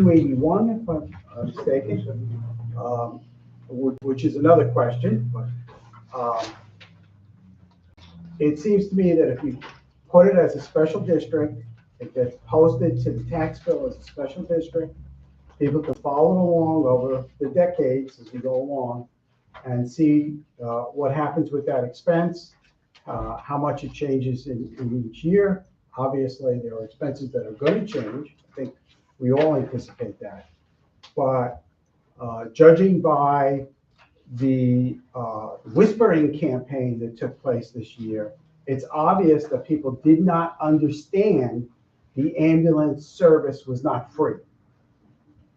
281, if I'm mistaken, which is another question. But it seems to me that if you put it as a special district, it gets posted to the tax bill as a special district. People can follow along over the decades as we go along and see what happens with that expense, how much it changes in each year. Obviously, there are expenses that are going to change. I think we all anticipate that. But judging by the whispering campaign that took place this year, it's obvious that people did not understand the ambulance service was not free.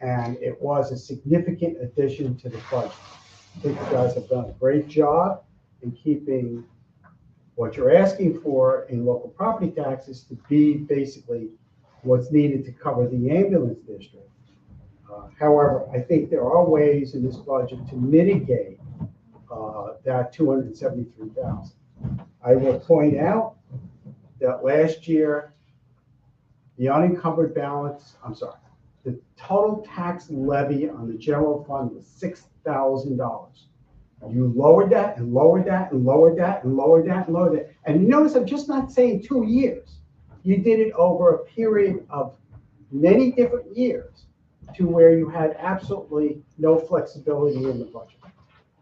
And it was a significant addition to the budget. I think you guys have done a great job in keeping what you're asking for in local property taxes to be basically what's needed to cover the ambulance district. However, I think there are ways in this budget to mitigate that 273,000. I will point out that last year, the unencumbered balance, the total tax levy on the general fund was $6,000. You lowered that and lowered that and lowered that and lowered that and lowered that. And you notice I'm just not saying 2 years. You did it over a period of many different years to where you had absolutely no flexibility in the budget.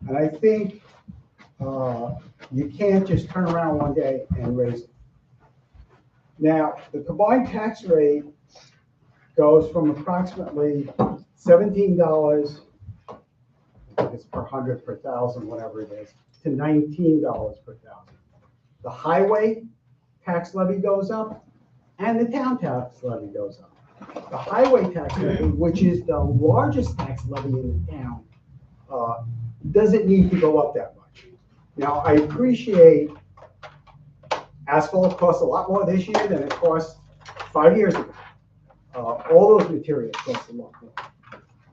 And I think you can't just turn around one day and raise it. Now, the combined tax rate goes from approximately $17, it's per hundred, per thousand, whatever it is, to $19 per thousand. The highway tax levy goes up and the town tax levy goes up. The highway tax levy, which is the largest tax levy in the town, doesn't need to go up that much. Now, I appreciate asphalt costs a lot more this year than it cost 5 years ago. All those materials cost a lot more.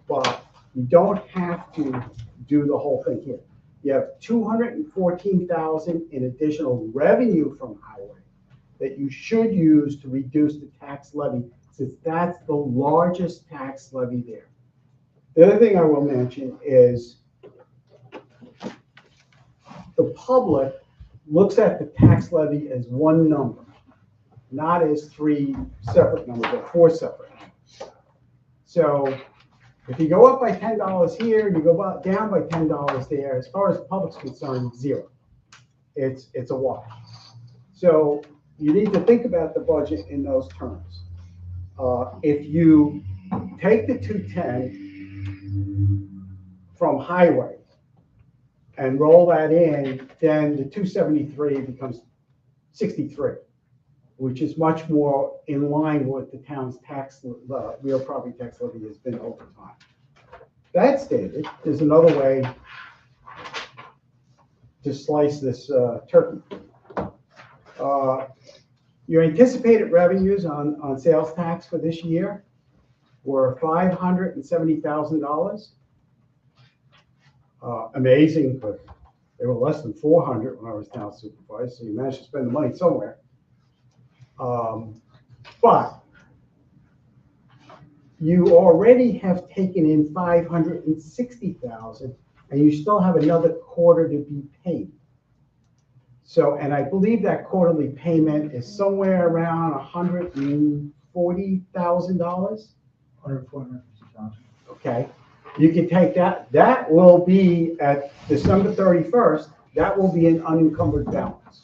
But you don't have to do the whole thing here. You have 214,000 in additional revenue from highway that you should use to reduce the tax levy, since that's the largest tax levy there. The other thing I will mention is the public looks at the tax levy as one number, not as 3 separate numbers or 4 separate numbers. So if you go up by $10 here, you go down by $10 there, as far as the public's concerned, zero. It's a wash. So you need to think about the budget in those terms. If you take the 210 from highway and roll that in, then the 273 becomes 63, which is much more in line with the town's tax, real property tax levy has been over time. That stated, there's another way to slice this turkey. Your anticipated revenues on sales tax for this year were $570,000. Amazing, but they were less than 400 when I was town supervisor, so you managed to spend the money somewhere. But you already have taken in 560,000, and you still have another quarter to be paid. So, and I believe that quarterly payment is somewhere around $140,000. $140,000. Okay, you can take that. That will be at December 31st. That will be an unencumbered balance.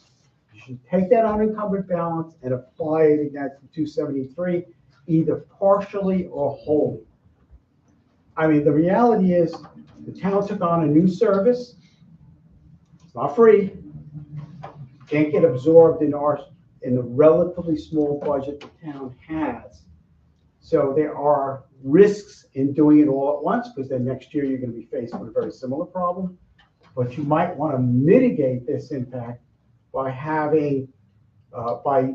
You should take that unencumbered balance and apply it against the 273, either partially or wholly. I mean, the reality is the town took on a new service. It's not free. Can't get absorbed in the relatively small budget the town has. So there are risks in doing it all at once, because then next year you're going to be faced with a very similar problem. But you might want to mitigate this impact by having, by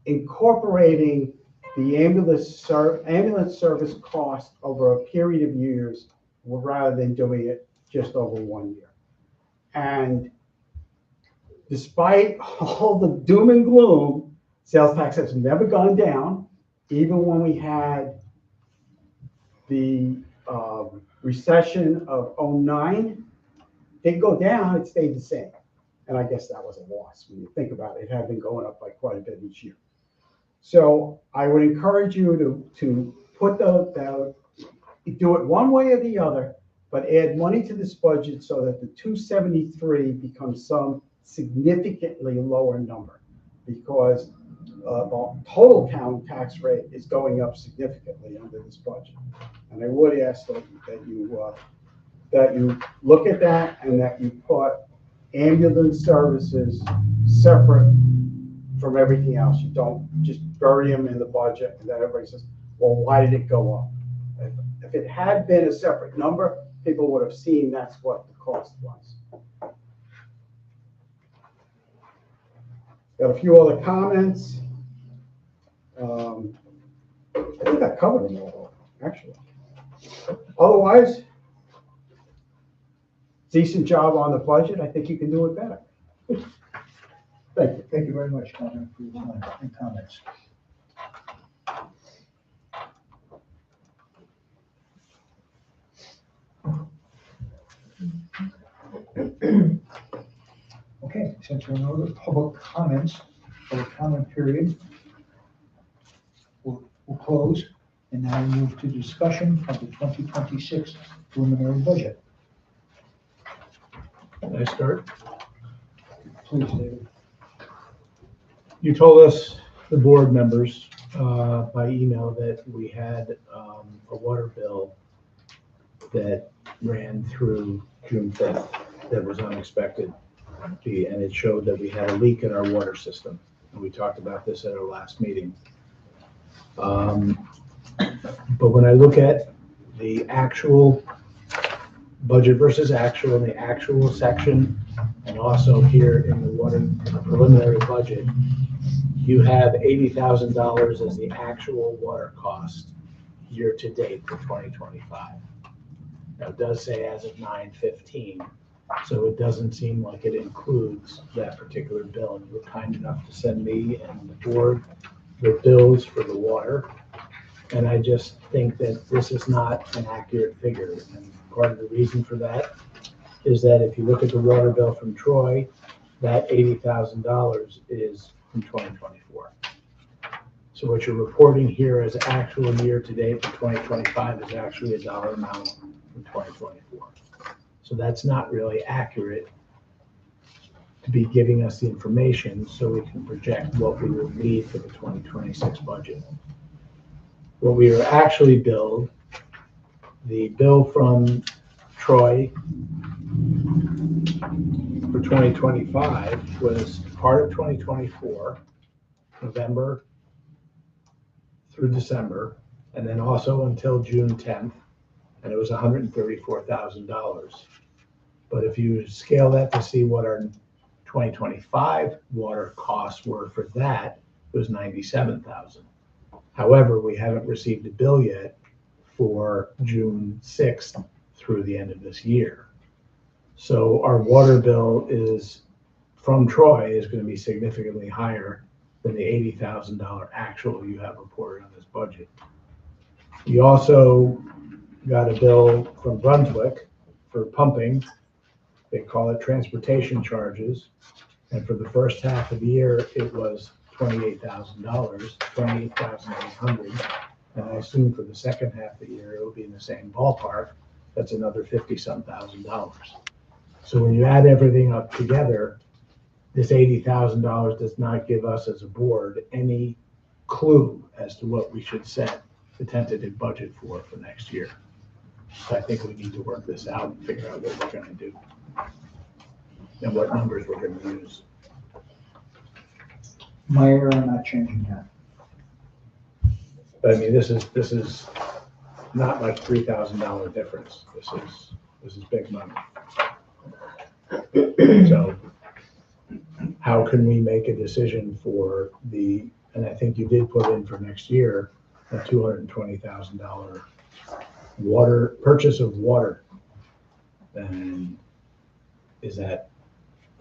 incorporating the ambulance service cost over a period of years, rather than doing it just over 1 year. And despite all the doom and gloom, sales tax has never gone down, even when we had the recession of '09 didn't go down, it stayed the same. And I guess that was a loss when you think about it. It had been going up by quite a bit each year. So I would encourage you to put do it one way or the other, but add money to this budget so that the 273 becomes some significantly lower number, because the total town tax rate is going up significantly under this budget. And I would ask that you look at that, and that you put ambulance services separate from everything else. You don't just bury them in the budget and then everybody says, well, why did it go up? If it had been a separate number, people would have seen that's what the cost was. Got a few other comments. I think I covered them all, actually. Otherwise, decent job on the budget. I think you can do it better. Thank you. Thank you very much, Councilman, for your time and comments. Okay, since there are no other public comments, the comment period will close, and now we move to discussion of the 2026 preliminary budget. Can I start? Please, David. You told us, the board members, by email that we had a water bill that ran through June 5th that was unexpected. And it showed that we had a leak in our water system. And we talked about this at our last meeting. But when I look at the actual budget versus actual in the actual section, and also here in the water preliminary budget, you have $80,000 as the actual water cost year to date for 2025. Now, it does say as of 9/15, so it doesn't seem like it includes that particular bill. And you were kind enough to send me and the board the bills for the water. And I just think that this is not an accurate figure. And part of the reason for that is that if you look at the water bill from Troy, that $80,000 is from 2024. So what you're reporting here as actual year to date for 2025 is actually a dollar amount from 2024. So that's not really accurate to be giving us the information so we can project what we will need for the 2026 budget. What we are actually billed, the bill from Troy for 2025 was part of 2024, November through December, and then also until June 10th, and it was $134,000. But if you scale that to see what our 2025 water costs were for that, it was $97,000. However, we haven't received a bill yet for June 6th through the end of this year. So our water bill is from Troy is going to be significantly higher than the $80,000 actual you have reported on this budget. You also got a bill from Brunswick for pumping. They call it transportation charges. And for the first half of the year, it was $28,000, $28,800. And I assume for the second half of the year, it will be in the same ballpark. That's another $50-some thousand. So when you add everything up together, this $80,000 does not give us as a board any clue as to what we should set the tentative budget for next year. So I think we need to work this out and figure out what we're going to do and what numbers we're going to use. Meyer, I'm not changing that. But I mean, this is not like $3,000 difference. This is big money. So how can we make a decision for and I think you did put in for next year, a $220,000 purchase of water. And is that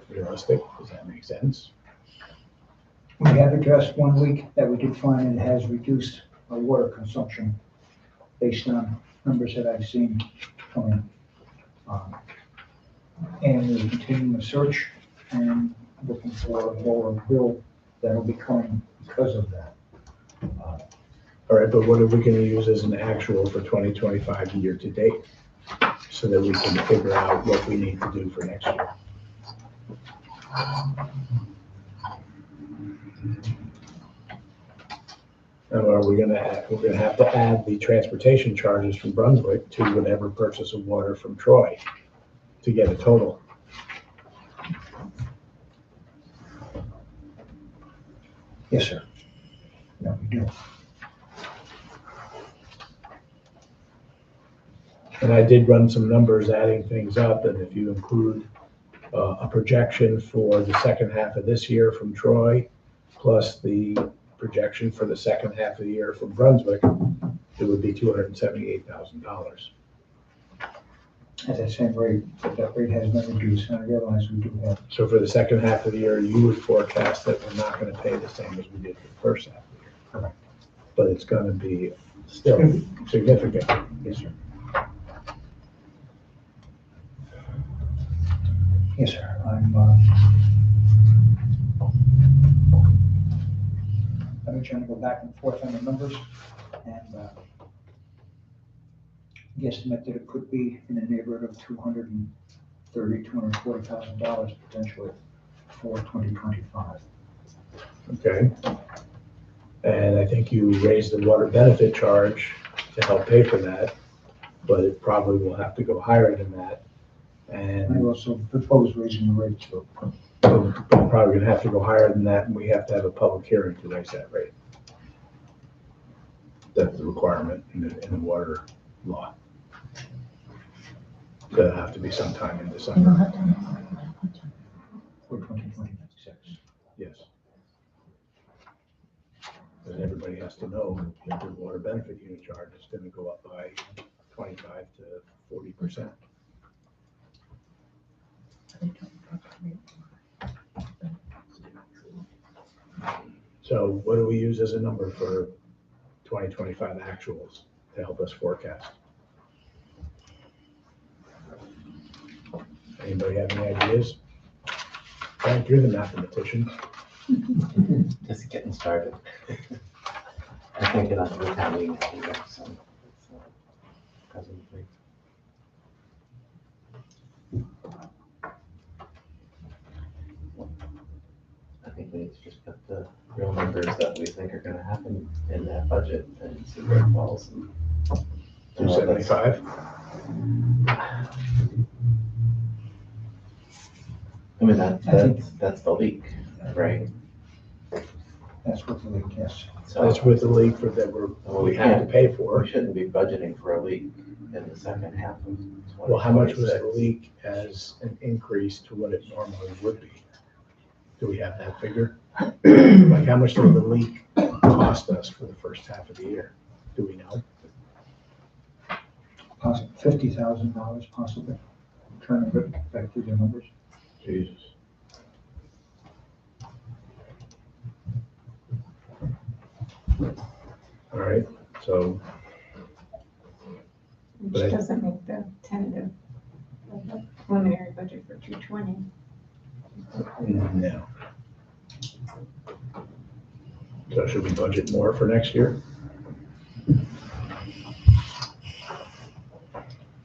realistic? Does that make sense? We have addressed one week that we did find it has reduced our water consumption based on numbers that I've seen come in. And we're continuing the search and looking for a lower bill that'll be coming because of that. All right, but what are we gonna use as an actual for 2025 year to date? So that we can figure out what we need to do for next year. And are we gonna add, we're gonna have to add the transportation charges from Brunswick to whatever purchase of water from Troy to get a total. Yes, sir. Yeah, we do. And I did run some numbers adding things up, and if you include a projection for the second half of this year from Troy, plus the projection for the second half of the year from Brunswick, it would be $278,000. At that same rate, but that rate has been reduced, and I realize we do have. So for the second half of the year, you would forecast that we're not gonna pay the same as we did for the first half of the year. Correct. But it's gonna be still significant. Yes, sir. Yes, sir. I'm trying to go back and forth on the numbers and guesstimate that it could be in the neighborhood of $240,000 potentially for 2025. Okay. And I think you raised the water benefit charge to help pay for that, but it probably will have to go higher than that. I And also propose raising the rates to we're probably gonna have to go higher than that, and we have to have a public hearing to raise that rate. That's the requirement in the water law. That'll have to be sometime in December, for 2026. yes. And everybody has to know that the water benefit unit charge is gonna go up by 25 to 40%. So what do we use as a number for 2025 actuals to help us forecast? Anybody have any ideas? Frank, you're the mathematician. Just getting started. I think it has to be timing, I think that's, presently. I think we need to just put the real numbers that we think are gonna happen in that budget and see where it falls. And, you know, that's- 275? I mean, that's the leak, right? That's what the leak is. So That's with the leak that we have to pay for. we shouldn't be budgeting for a leak in the second half of 2026. Well, how much was the leak as an increase to what it normally would be? Do we have that figure? Like, how much did the leak cost us for the first half of the year? Do we know? Possibly $50,000 possibly. I'm trying to get back to the numbers. Jesus. All right, so, But I- Which doesn't make the tentative, the preliminary budget for 220. no. So should we budget more for next year?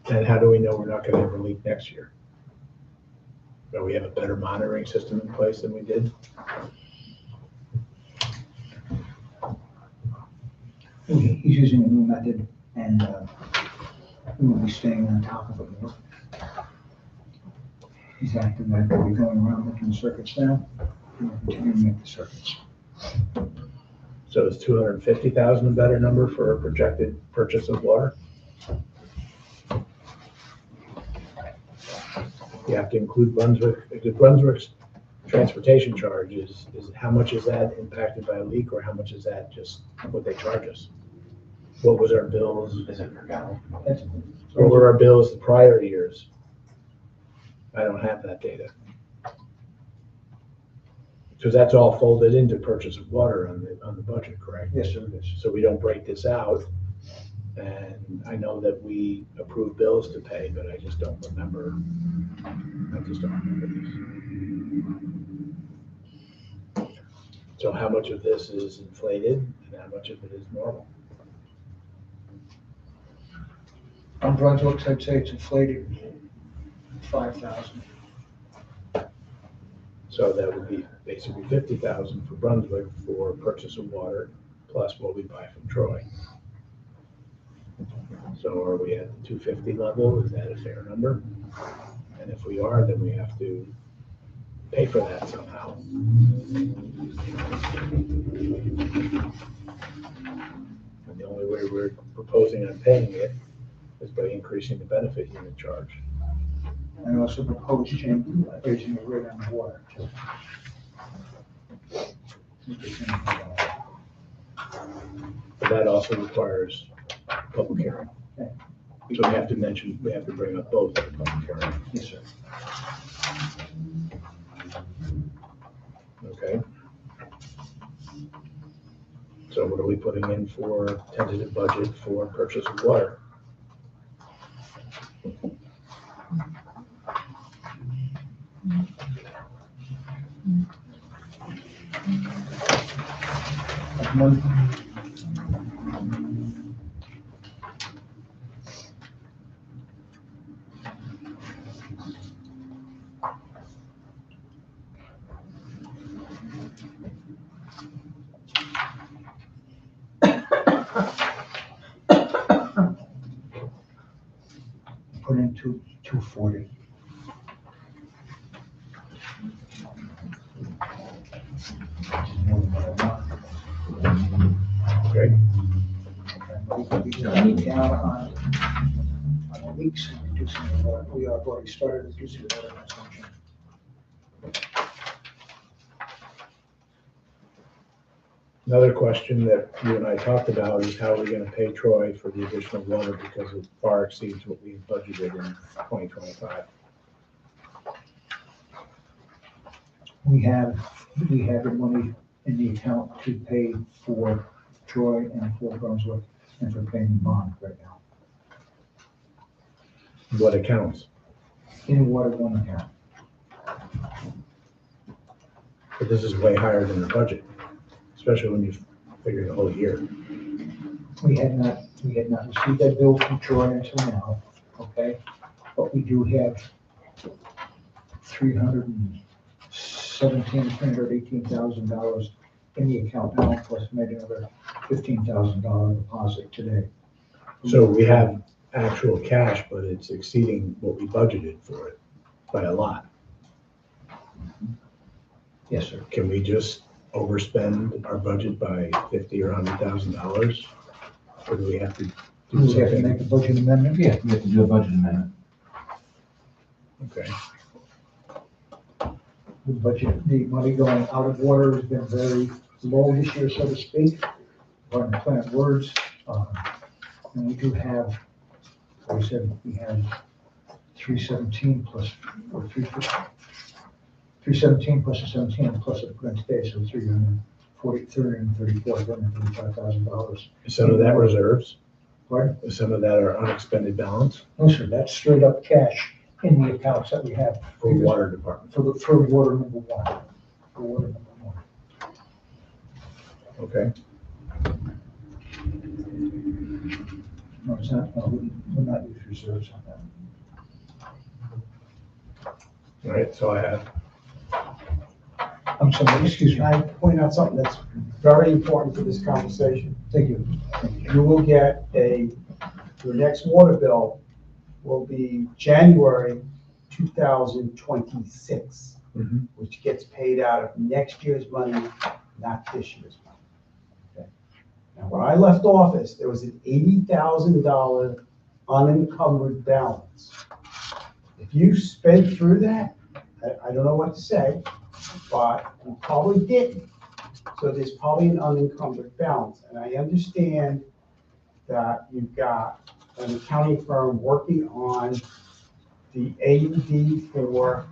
And how do we know we're not gonna have a leak next year? Do we have a better monitoring system in place than we did? He's using a new method and we will be staying on top of it more. He's acting like we'll be going around looking the circuits down. And we'll continue to make the circuits. So is 250,000 a better number for a projected purchase of water? You have to include Brunswick, because Brunswick's transportation charge is how much is that impacted by a leak, or how much is that just what they charge us? What was our bills, Is it per gallon? That's, what were our bills the prior years? I don't have that data. Because that's all folded into purchase of water on the budget, correct? yes, sir, it is. So we don't break this out And I know that we approved bills to pay, but I just don't remember. These. So how much of this is inflated and how much of it is normal? On Brunswick, I'd say it's inflated 5,000. So that would be basically 50,000 for Brunswick for purchase of water, plus what we buy from Troy. So are we at the 250 level? Is that a fair number? And if we are, then we have to pay for that somehow. And the only way we're proposing on paying it is by increasing the benefit unit charge. I also propose changing, raising the rate on the water too. But that also requires public hearing. Okay. So we have to mention, we have to bring up both at the public hearing. Yes, sir. Okay. So what are we putting in for tentative budget for purchase of water? One, put in 240. Okay. We need down on the leaks and reducing the water. We have already started reducing the water consumption. Another question that you and I talked about is how are we gonna pay Troy for the additional water because it far exceeds what we budgeted in 2025? We have the money in the account to pay for Troy and for Brunswick and for paying the bond right now. What accounts? In the water one account. But this is way higher than the budget, especially when you figure the whole year. We had not received that bill from Troy until now, okay? But we do have $318,000 in the account now, plus made another $15,000 deposit today. So we have actual cash, but it's exceeding what we budgeted for it by a lot. Yes, sir. Can we just overspend our budget by $50,000 or $100,000? Or do we have to Do do we have to something? make a budget amendment? Yeah, we have to do a budget amendment. Okay, The budget, the money going out of water has been very low this year, so to speak, or in plant words. And we do have, like I said, we have 317 plus, or 317 plus a 17 plus a print today, so $335,000. is some of that reserves? Pardon? Is some of that our unexpended balance No, sir, that's straight up cash in the accounts that we have for water department? for water number one. For water number one. Okay, No, it's not, no, we're not use reserves on that. all right, so I have, I'm sorry, excuse Can me. I point out something that's very important to this conversation? Thank you. You will get your next water bill will be January 2026, Mhm. which gets paid out of next year's money, not this year's money. Okay. Now, when I left office, there was an $80,000 unencumbered balance. If you spent through that, I don't know what to say, but you probably didn't. So there's probably an unencumbered balance. And I understand that you've got an accounting firm working on the AUD for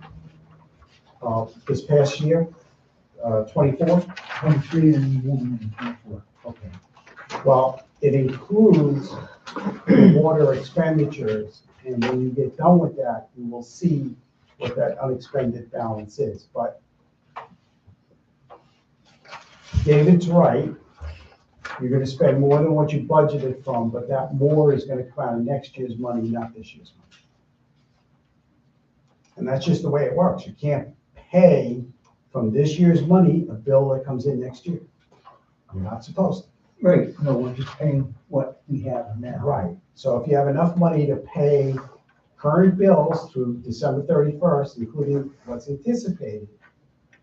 this past year, 24. 23 and moving into 24. Okay. Well, it includes the water expenditures, and when you get done with that, you will see what that unexpended balance is, but David's right, you're gonna spend more than what you budgeted from, but that more is gonna come out of next year's money, not this year's money. And that's just the way it works. You can't pay from this year's money a bill that comes in next year. You're not supposed to. Right, no, we're just paying what we have now. Right. So if you have enough money to pay current bills through December 31st, including what's anticipated,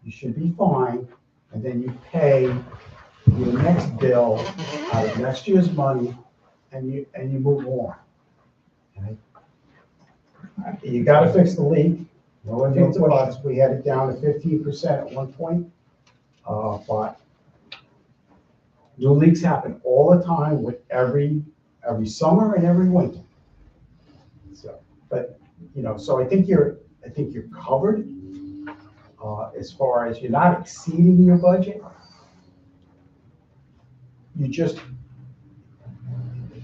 you should be fine. And then you pay your next bill out of next year's money, and you move on. Okay? You gotta fix the leak. No one thinks about it. We had it down to 15% at one point. But new leaks happen all the time with every summer and every winter. So, but, so I think you're covered. As far as you're not exceeding your budget.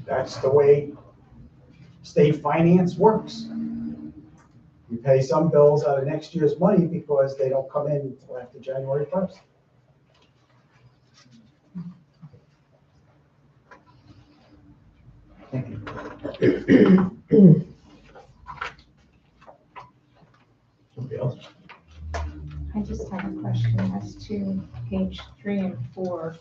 That's the way state finance works. You pay some bills out of next year's money because they don't come in until after January 1st. Thank you. Somebody else? I just have a question as to page 3 and 4.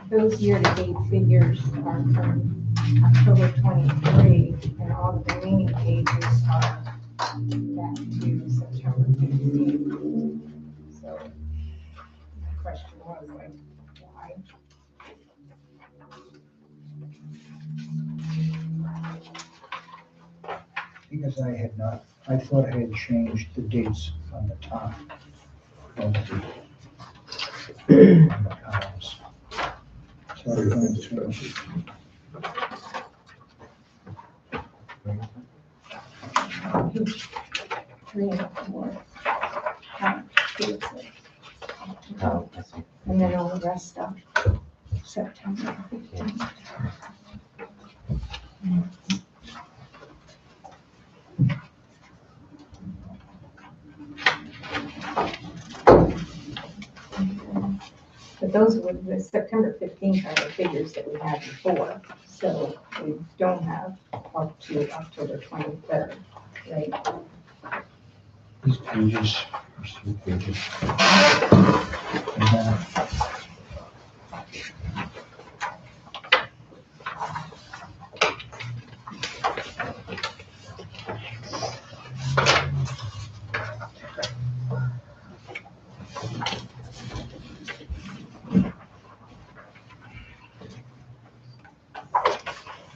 Those year-to-date figures are from October 23, and all the remaining pages are back to September 15. So the question was like, why? Because I thought I had changed the dates on the top of the columns. So I'm going to Page 3 and 4. Dates it. Oh, I see. And then all the rest of September 15. But those were the September 15th are the figures that we had before, so we don't have up to October 23rd, right? these pages, first 3 pages. And then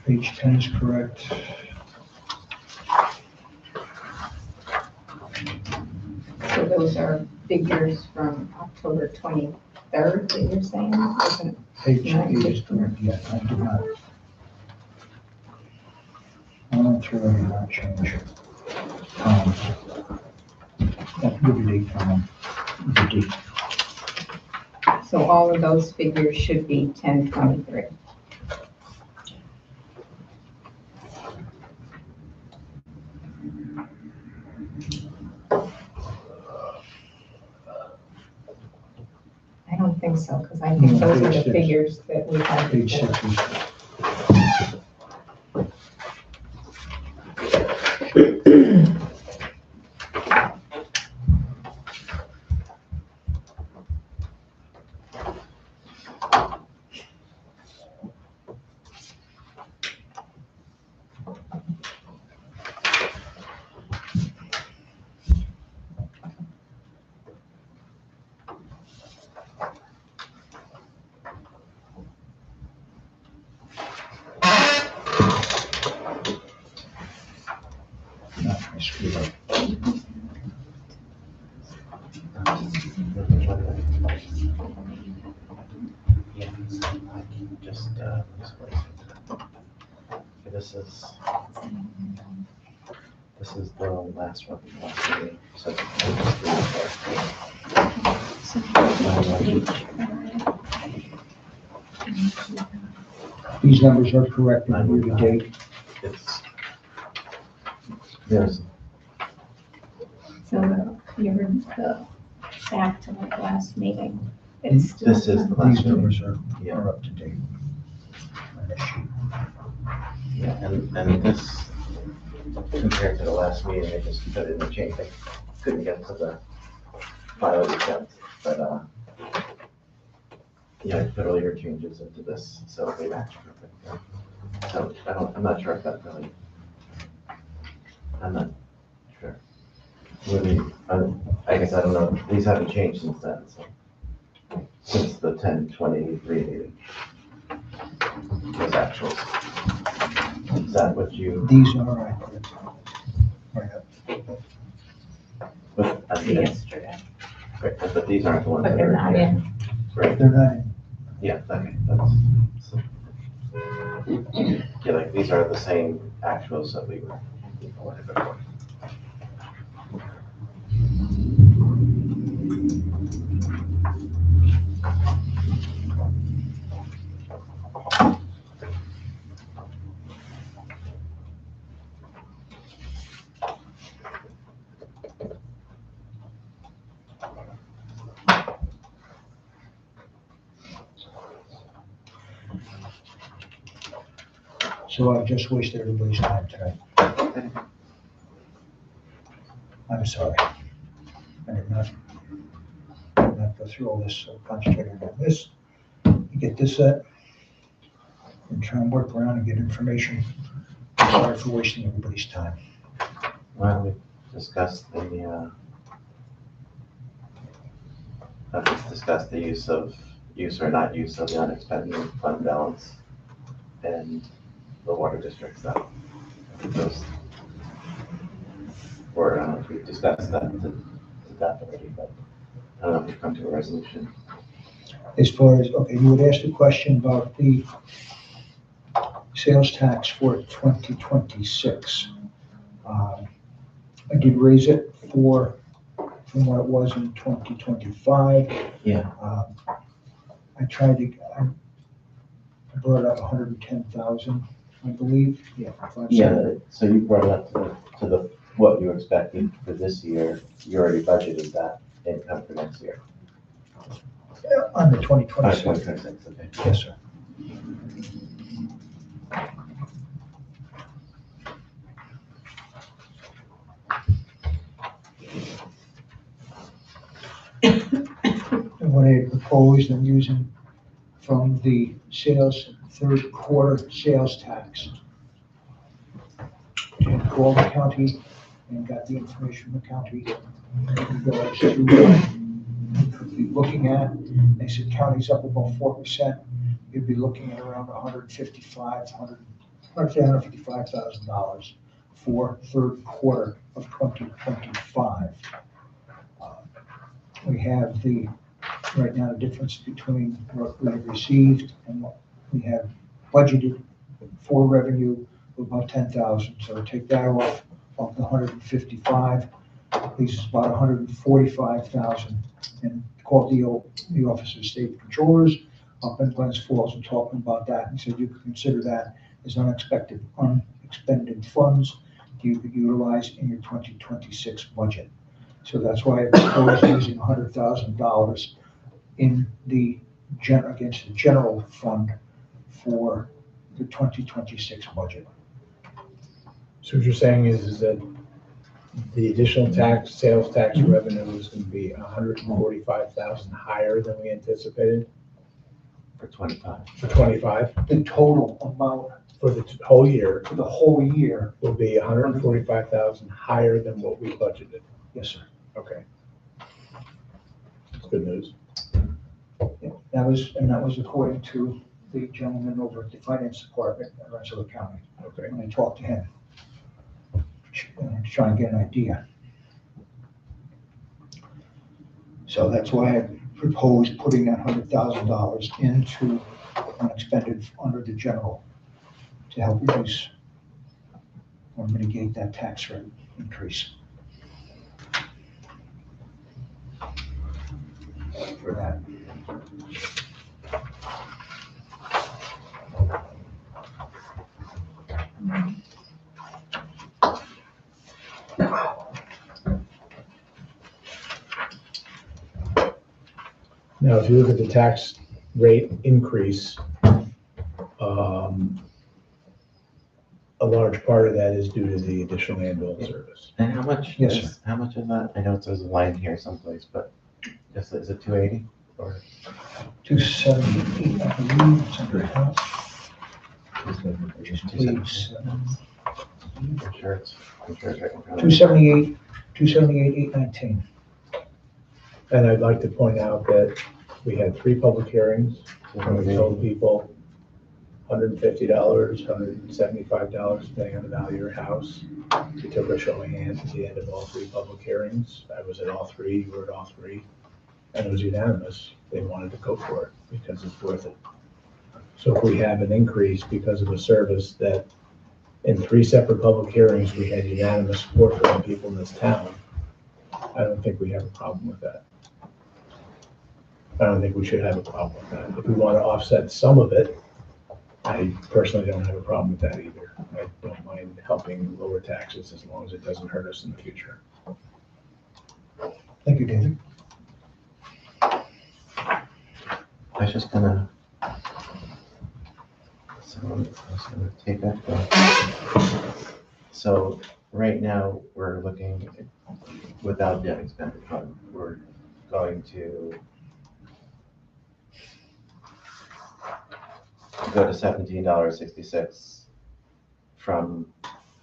page 10 is correct. So those are figures from October 23rd that you're saying, isn't it? Page 8 is correct, yeah, I did not. I went through and did not change. That give you the date. So all of those figures should be 1023. I don't think so, because I think No, those are page the 6. figures that we had Page before. 6 is. No, I screwed up. Yeah, so I can just, misplace it. Okay, this is the last one, last meeting, so I'll just do it there. These numbers are correct in year to date. It's, there's, So you're back to like last meeting. It's still. this is the These last year. numbers Yeah. are up to date. On this sheet. Yeah, and this, compared to the last meeting, I just put in the change, I couldn't get to the file you sent, but, yeah, I put all your changes into this, so they match perfect. So I'm not sure if that really, I'm not sure. Maybe, I guess I don't know, these haven't changed since then, so, since the 10/23 meeting. Those actuals. Is that what you, These are accurate. Right up. but, I mean, Yesterday, right, but these aren't the ones but that they're are not here. in. Right, They're not in. yeah, okay, that's, so. Yeah, like, these are the same actuals that we were, whatever. Before. So I've just wasted everybody's time tonight. I'm sorry. I did not go through all this, so concentrated on this. Get this set and try and work around and get information. Sorry for wasting everybody's time. Well, we discussed the, I've just discussed the use or not use of the unexpended fund balance and the water district stuff. Those were, we discussed that to death already, but I don't know if we've come to a resolution. As far as, okay, you would ask the question about the sales tax for 2026. I did raise it from what it was in 2025. Yeah. I brought up 110,000, I believe. Yeah. Yeah, so you brought it up to the, what you expected for this year, you already budgeted that income for next year. On the 2026. 2026, okay. Yes, sir. And what I proposed, I'm using from the third quarter sales tax. And called the county and got the information from the county. In regards to what we could be looking at. They said county's up about 4%. You'd be looking at around $155,000 for third quarter of 2025. We have right now, the difference between what we have received and what we have budgeted for revenue of about 10,000. So take that off of the 155, leaves us about 145,000. And called the Office of State Controllers up in Glens Falls and talking about that, and said you could consider that as unexpended funds you could utilize in your 2026 budget. So that's why I proposed using $100,000 in against the general fund for the 2026 budget. So what you're saying is that the additional sales tax revenue is going to be 145,000 higher than we anticipated For 25. for 25? The total amount For the whole year for the whole year, will be 145,000 higher than what we budgeted. yes, sir. Okay. That's good news. That was according to the gentleman over at the finance department in Rensselaer County. Okay. When I talked to him, to try and get an idea. So that's why I proposed putting that $100,000 into unexpended under the general to help reduce or mitigate that tax rate increase. For that. Now, if you look at the tax rate increase, a large part of that is due to the additional ambulance service. And how much Yes, is, how much is that? I know it says a line here someplace, but is it 280 or? 278, I believe, it's under health. Please. I'm sure it's right in front of me. 278, 819. And I'd like to point out that we had 3 public hearings, and we told people $150, $175, depending on the value of your house. We took a show of hands at the end of all 3 public hearings. I was at all 3, you were at all 3, and it was unanimous. They wanted to go for it because it's worth it. So if we have an increase because of a service that in 3 separate public hearings, we had unanimous support from the people in this town, I don't think we have a problem with that. I don't think we should have a problem with that. If we want to offset some of it, I personally don't have a problem with that either. I don't mind helping lower taxes as long as it doesn't hurt us in the future. Thank you, David. I was just gonna. So I was gonna take that down. So right now, we're looking, without the unexpended fund, we're going to go to $17.66 from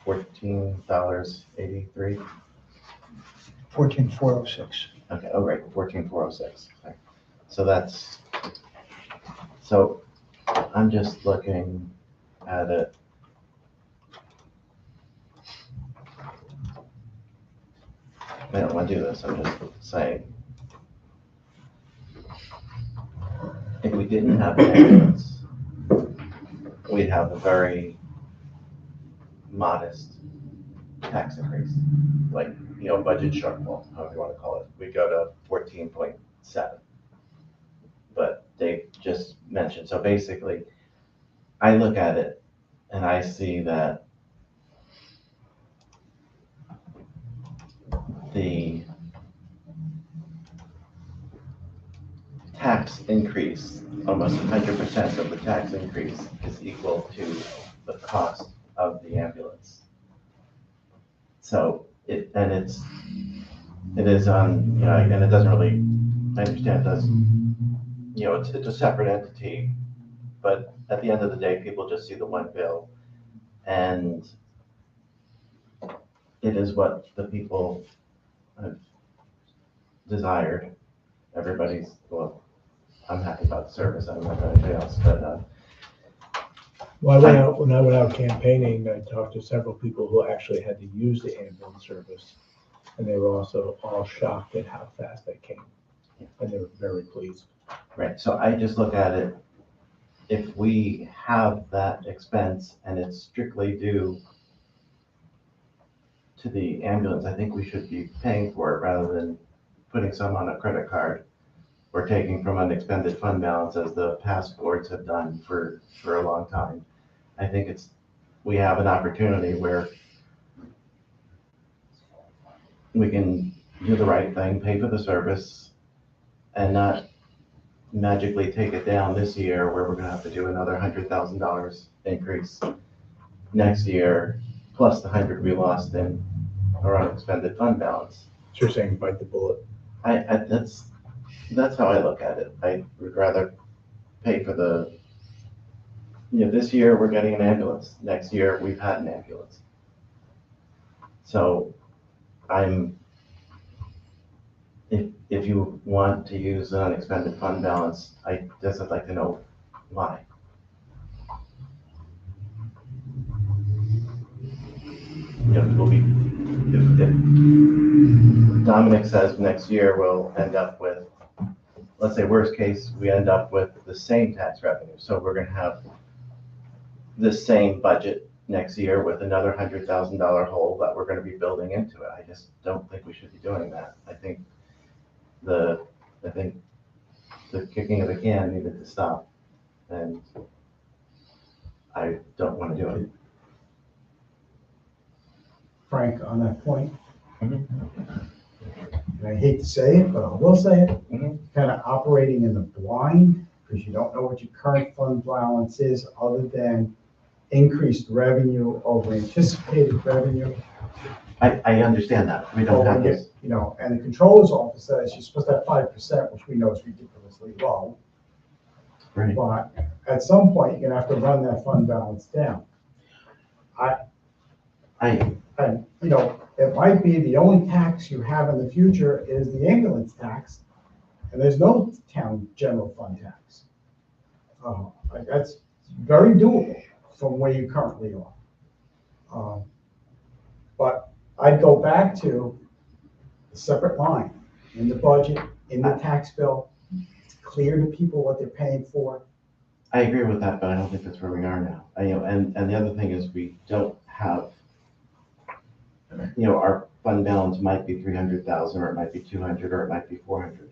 $14.83. 14406. Okay, oh, right, 14,406. Okay. So that's, so I'm just looking at it. I don't want to do this, I'm just saying. If we didn't have an ambulance, we'd have a very modest tax increase, like, budget shortfall, however you want to call it. We go to 14.7. But Dave just mentioned, so basically, I look at it and I see that the tax increase, almost 100% of the tax increase is equal to the cost of the ambulance. So it is on, and it doesn't really, I understand it does, it's a separate entity, but at the end of the day, people just see the one bill, and it is what the people have desired. Everybody's, well, I'm happy about the service, I don't know about anybody else, but, Well, when I went out campaigning, I talked to several people who actually had to use the ambulance service. And they were also all shocked at how fast they came. And they were very pleased. right, so I just look at it, if we have that expense and it's strictly due to the ambulance, I think we should be paying for it rather than putting some on a credit card or taking from unexpended fund balance as the past boards have done for a long time. I think we have an opportunity where we can do the right thing, pay for the service, and not magically take it down this year where we're gonna have to do another $100,000 increase next year, plus the 100 we lost in our unexpended fund balance. So you're saying bite the bullet. That's how I look at it. I would rather pay for this year we're getting an ambulance. Next year we've had an ambulance. So if you want to use an unexpended fund balance, I just would like to know why. If Dominic says next year we'll end up with, let's say worst case, we end up with the same tax revenue. So we're gonna have the same budget next year with another $100,000 hole that we're gonna be building into it. I just don't think we should be doing that. I think the kicking of the can needed to stop, and I don't want to do it. Frank, on that point, Mhm. and I hate to say it, but I will say it, Mhm. kind of operating in the blind, because you don't know what your current fund balance is, other than increased revenue over anticipated revenue. I understand that. We don't have this. You know, and the controller's office says you're supposed to have 5%, which we know is ridiculously low. Right. But at some point, you're gonna have to run that fund balance down. And, you know, it might be the only tax you have in the future is the ambulance tax, and there's no town general fund tax. Like, that's very doable from where you currently are. But I'd go back to a separate line in the budget, in the tax bill. It's clear to people what they're paying for. I agree with that, but I don't think that's where we are now. You know, and the other thing is we don't have, you know, our fund balance might be 300,000, or it might be 200, or it might be 400.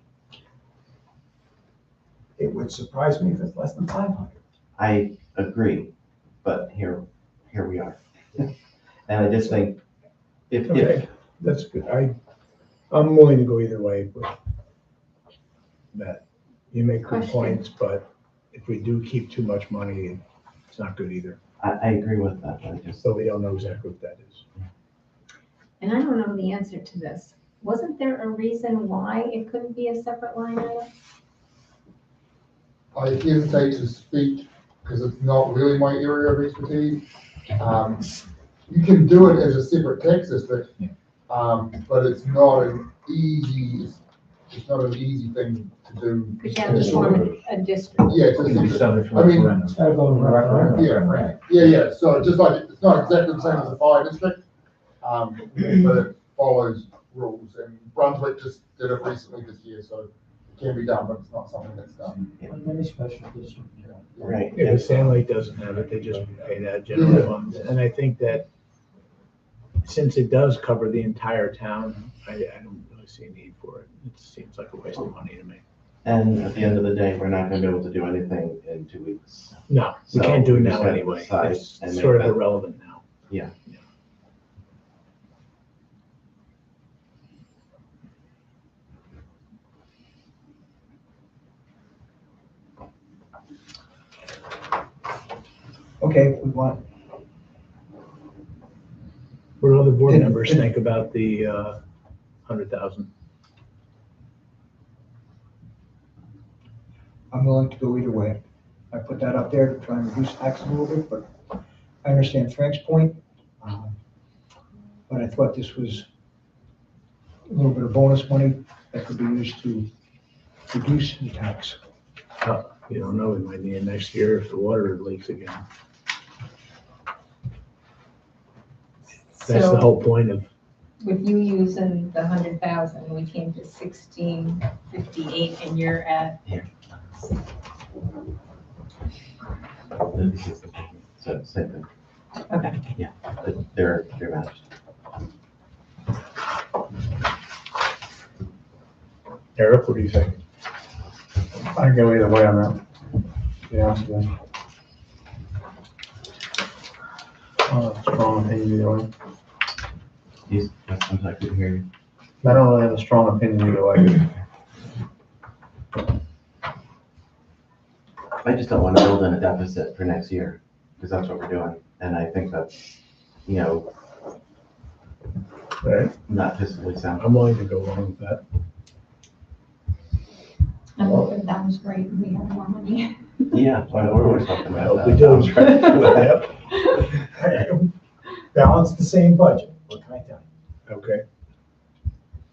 It would surprise me if it's less than 500. I agree, but here we are. And I just think if Okay, that's good. I'm willing to go either way with that. You make good Question. points, but if we do keep too much money, it's not good either. I agree with that, but I just, So we don't know exactly what that is. And I don't know the answer to this. Wasn't there a reason why it couldn't be a separate line item? I hesitate to speak because it's not really my area of expertise. You can do it as a separate tax district, but it's not an easy thing to do. Because you have to form a district. Yeah, it's I mean, yeah, so just like, it's not exactly the same as a fire district, but it follows rules, and Brunswick just did it recently this year, so it can be done, but it's not something that's done. Many special districts. right. If the Sand Lake doesn't have it, they just pay that general fund. And I think that since it does cover the entire town, I don't really see a need for it. It seems like a waste of money to me. And at the end of the day, we're not gonna be able to do anything in 2 weeks. No, we So can't do it we now just gotta anyway. decide It's and make sort of that- irrelevant now. Yeah. Okay, we want, What do other board Did- members think about the 100,000? I'm willing to go either way. I put that up there to try and reduce tax a little bit, but I understand Frank's point. But I thought this was a little bit of bonus money that could be used to reduce the tax. You don't know, we might need it next year if the water leaks again. That's the So whole point of, with you using the 100,000, we came to 1658, and you're at, So same thing. okay. They're matched. Eric, what do you think? I can go either way on that. Yeah, yeah. Strong opinion either way. Sometimes I couldn't hear you. I don't really have a strong opinion either way. I just don't want to build in a deficit for next year, because that's what we're doing. And I think that's, you know, Right, not fiscally sound. I'm willing to go along with that. I think that was great, we have more money. Yeah, well, we're always talking I about hope we that. do. Balance the same budget, what can I tell you? Okay.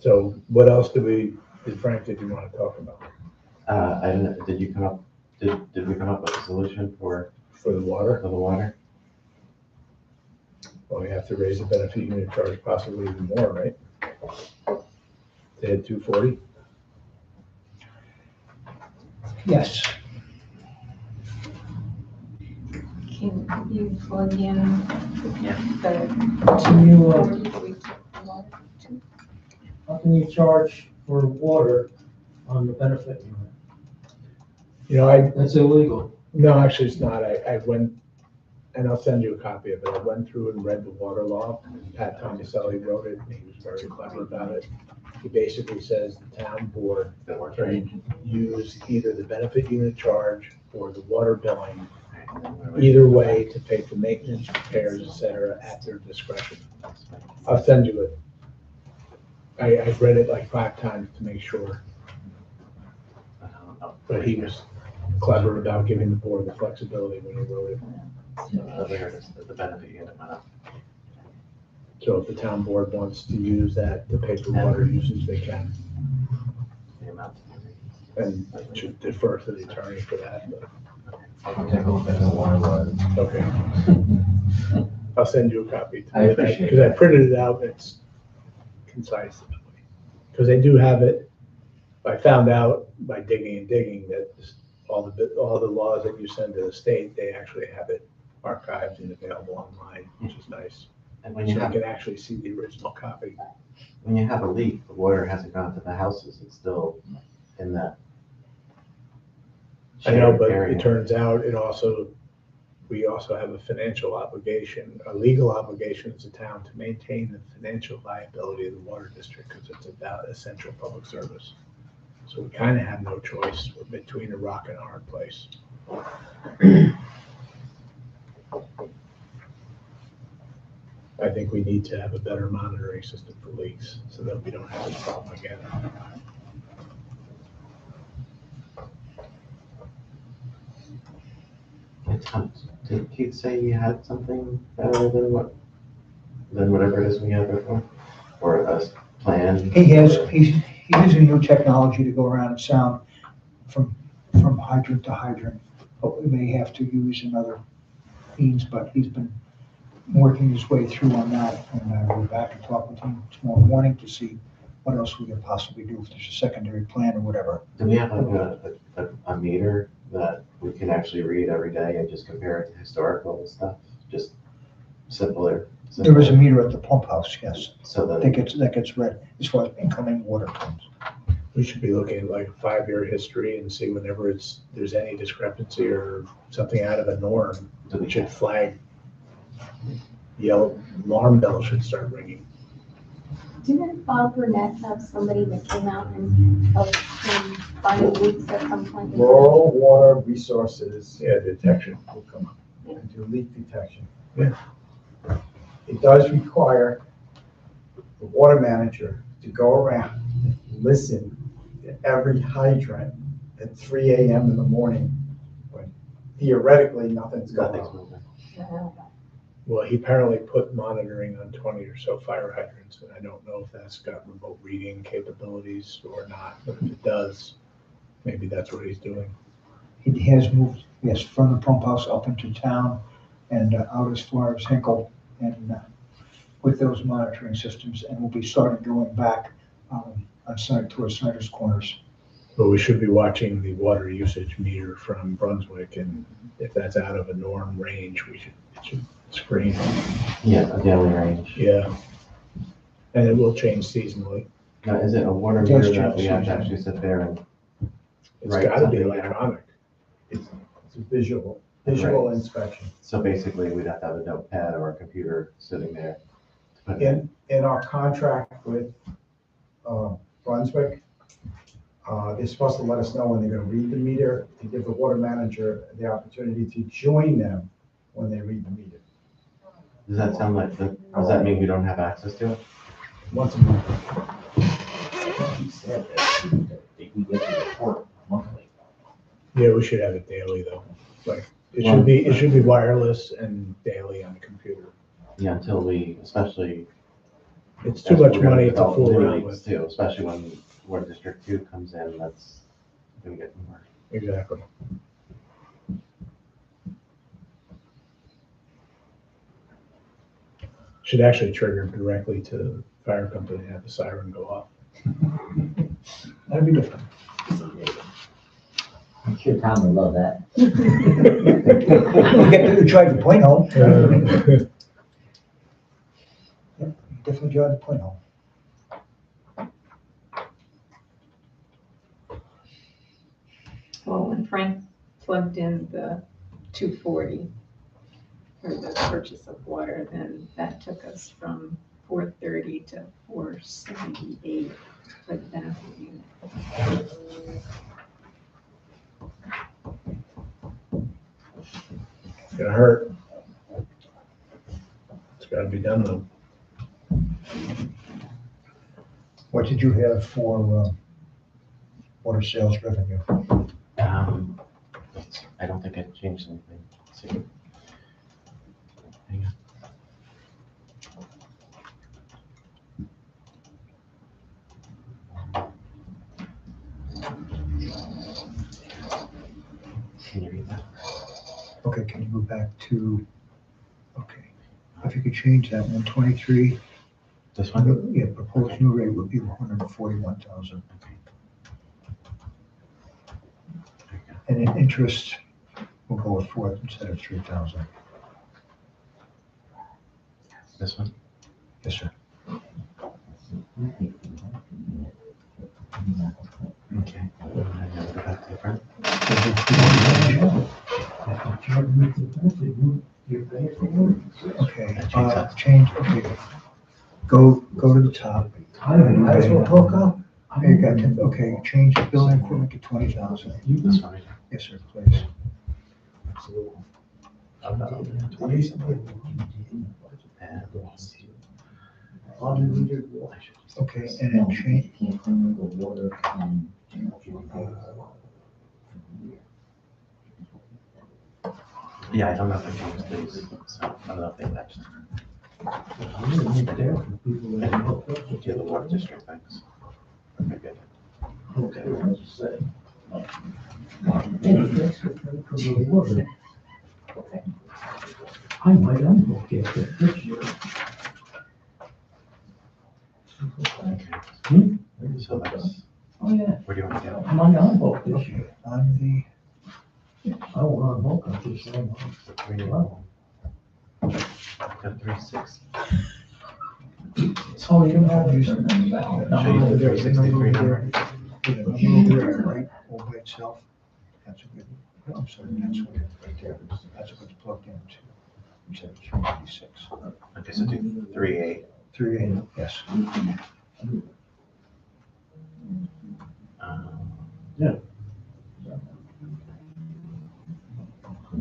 So what else did Frank, did you want to talk about I don't know, did you come up, did we come up with a solution for for the water? the water? Well, we have to raise the benefit unit charge possibly even more, right? They had 240? Yes, Can you plug in the Can you, 43 water? how can you charge for water on the benefit unit? You know, That's illegal. no, actually it's not. I went And I'll send you a copy of it. I went through and read the water law. Pat Tomaselli wrote it, and he was very clever about it. He basically says the town board That works, right? can use either the benefit unit charge or the water billing, And then what do we- either way, to pay for maintenance, repairs, et cetera, at their discretion. I'll send you it. I've read it like 5 times to make sure, I don't know. but he was clever about giving the board the flexibility when he wrote it. There it is, the benefit unit went up. So if the town board wants to use that to pay for water usage, they can, The amount. and should defer to the attorney for that, but, I'll take a look at the water law. okay. I'll send you a copy. I appreciate Because I that. printed it out, and it's concise. Because they do have it, I found out by digging and digging that all the laws that you send to the state, they actually have it archived and available online, which is nice. And So when you you have, can actually see the original copy. when you have a leak, the water hasn't gone to the houses, it's still in that. I know, but shared area. it turns out we also have a financial obligation, a legal obligation as a town to maintain the financial liability of the water district because it's about essential public service. So we kind of have no choice. We're between a rock and a hard place. I think we need to have a better monitoring system for leaks so that we don't have this problem again. Did Keith say he had something better than whatever it is we had before? Or a plan? He's using new technology to go around and sound from hydrant to hydrant. But we may have to use another means, but he's been working his way through on that. And we're back and talk with him tomorrow morning to see what else we could possibly do if there's a secondary plan or whatever. Do we have like a meter that we can actually read every day and just compare it to historical stuff? Just simpler. There is a meter at the pump house, yes, So that, that gets read as far as incoming water comes. We should be looking at like a 5-year history and see whenever there's any discrepancy or something out of a norm, do we it should flag. Yellow alarm bell should start ringing. Didn't Bob Burnett have somebody that came out and helped him find leaks at some point? Rural water resources Yeah, detection will come up. and do leak detection. Yeah. It does require the water manager to go around, listen to every hydrant at 3 AM in the morning, when theoretically nothing's going nothing's on. moving? Well, he apparently put monitoring on 20 or so fire hydrants, and I don't know if that's got remote reading capabilities or not, but if it does, maybe that's what he's doing. He has moved, yes, from the pump house up into town and out as far as Hinkle and with those monitoring systems, and we'll be starting going back on site towards Snyder's Corners. But we should be watching the water usage meter from Brunswick, and if that's out of a norm range, it should screen. Yeah, a daily range. Yeah. And it will change seasonally. Now, is it a water It does meter that we change have to seasonally. actually sit there and, It's Right, gotta be something, yeah. electronic. It's a visual Right. inspection. so basically we'd have to have a notepad or a computer sitting there to put it in? In our contract with Brunswick, they're supposed to let us know when they're gonna read the meter, to give the water manager the opportunity to join them when they read the meter. Does that sound like, does that mean we don't have access to it? Once a month. He said that we get the report monthly. Yeah, we should have it daily though. Like, it should be wireless and daily on the computer. Yeah, until we, especially. It's too as much we're gonna money to develop fool new around leagues with. Too, especially when Water District 2 comes in, that's gonna get more. Exactly. Should actually trigger directly to the fire company and have the siren go off. That'd be different. I'm sure Tom would love that. We'll get to drive the plane home. Definitely drive the plane home. Well, when Frank plugged in the 240, for the purchase of water, then that took us from 430 to 478 for the benefit unit. It's gonna hurt. It's gotta be done though. What did you have for water sales revenue? I don't think I changed anything. Let's see. Hang on. Can you read that? Okay, can you move back to, okay, if you could change that 123, This one? yeah, proposed new rate would be 141,000. Okay. And in interest, we'll go with 4 instead of 3,000. This one? Yes, sir. Okay. And then go back to the front. Okay, I changed that. change, okay. Go to the top. Might as well hook up. There you got, okay, change the building equipment to 20,000. This one right here. Yes, sir, please. Okay, and then change, Yeah, I don't know if I changed these, so I don't know if they matched. Yeah, the water district things. Okay, good. I might unbook it this year. Okay. So that's, Oh, yeah, where do you want to go? I might unbook this year. on the, I will unbook, I'm just saying. Got 360. Oh, you don't have to. Show you the 363 number. right, all by itself. That's a good, I'm sorry, that's what it, right there. That's what it's plugged into. Instead of 396. Okay, so do 3A. 380, yes. Yeah.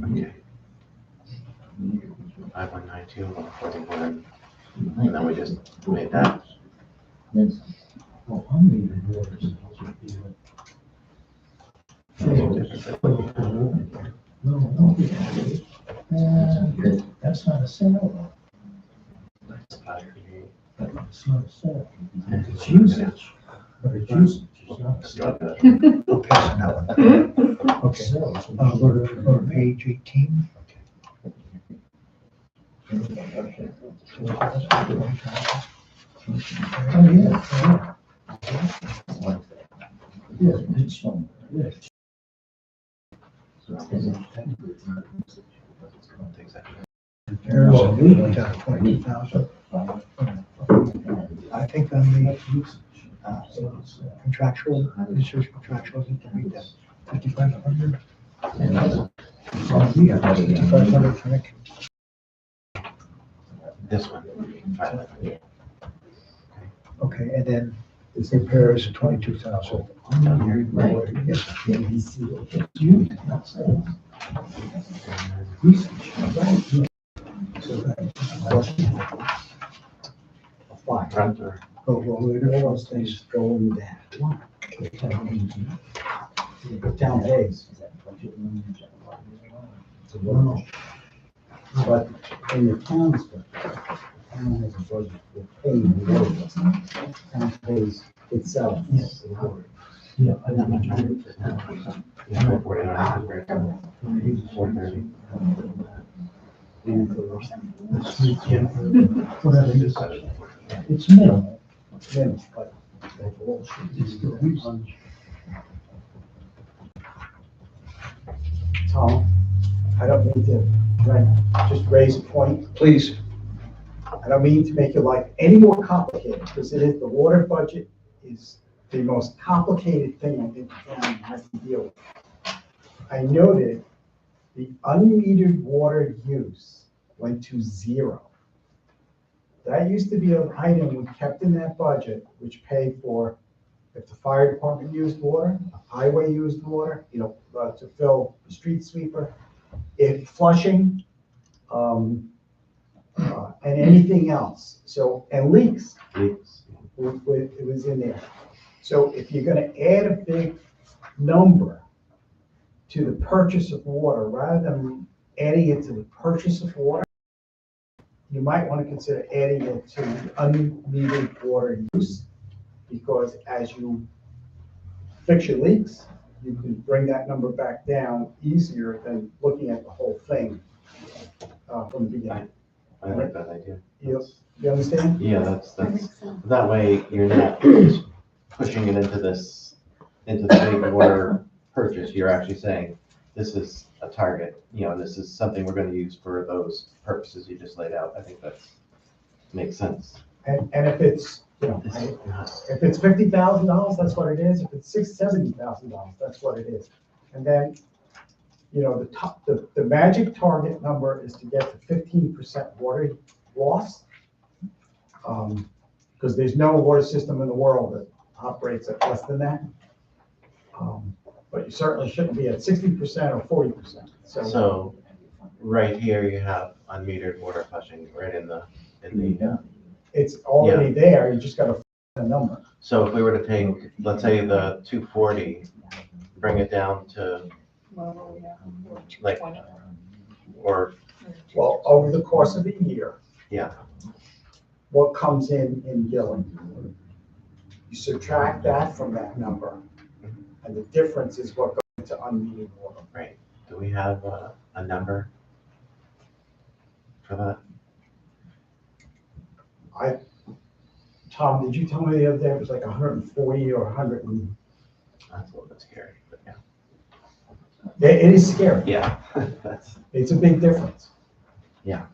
Okay. 5192, 141. And then we just made that. Well, I'm leaving waters. No, that's not a sale. That's not a sale. It's usage, but it's usage, it's not a sale. Okay, so now, okay, go to page 18. Oh, yeah. Yeah, it's, yeah. There's a leak down 20,000. I think on the contractual, research contractual, you can read that 5,500. 5,500, Frank. This one, 511. Okay, and then the repairs 22,000. Down here. Yes, sir. Front or? Go later, Those things go in that. Town pays. But in the town's budget, town has a budget for paying the water. Town pays itself. Yes. Yeah, I got my time. Yeah, 449, 430. Whatever it is. It's minimal. Then, but overall, It's the reason. Tom, I don't mean to, can I just raise a point? Please. I don't mean to make your life any more complicated, because it is, the water budget is the most complicated thing I think the town has to deal with. I noted the unmetered water use went to zero. That used to be an item we kept in that budget, which paid for if the fire department used water, highway used water, to fill the street sweeper, if flushing, and anything else. So, and leaks, Leaks. it was in there. So if you're gonna add a big number to the purchase of water, rather than adding it to the purchase of water, you might want to consider adding it to the unmetered water use, because as you fix your leaks, you can bring that number back down easier than looking at the whole thing from the beginning. I like that idea. You understand? Yeah, that's, that way you're not pushing it into the big water purchase. You're actually saying, this is a target, this is something we're gonna use for those purposes you just laid out. I think makes sense. And if it's, if it's $50,000, that's what it is. If it's $70,000, that's what it is. And then, the magic target number is to get to 15% water loss. Because there's no water system in the world that operates at less than that. But you certainly shouldn't be at 60% or 40%. So right here you have unmetered water flushing right in the. It's already there, you just gotta find a number. So if we were to take, let's say the 240, bring it down to like, or, Well, over the course of a year. Yeah. What comes in billing? You subtract that from that number, and the difference is what goes into unmetered water. right, do we have a number for that? Tom, did you tell me the other day it was like 140 or 100 and? That's a little bit scary, but yeah. It is scary. Yeah. It's a big difference. Yeah.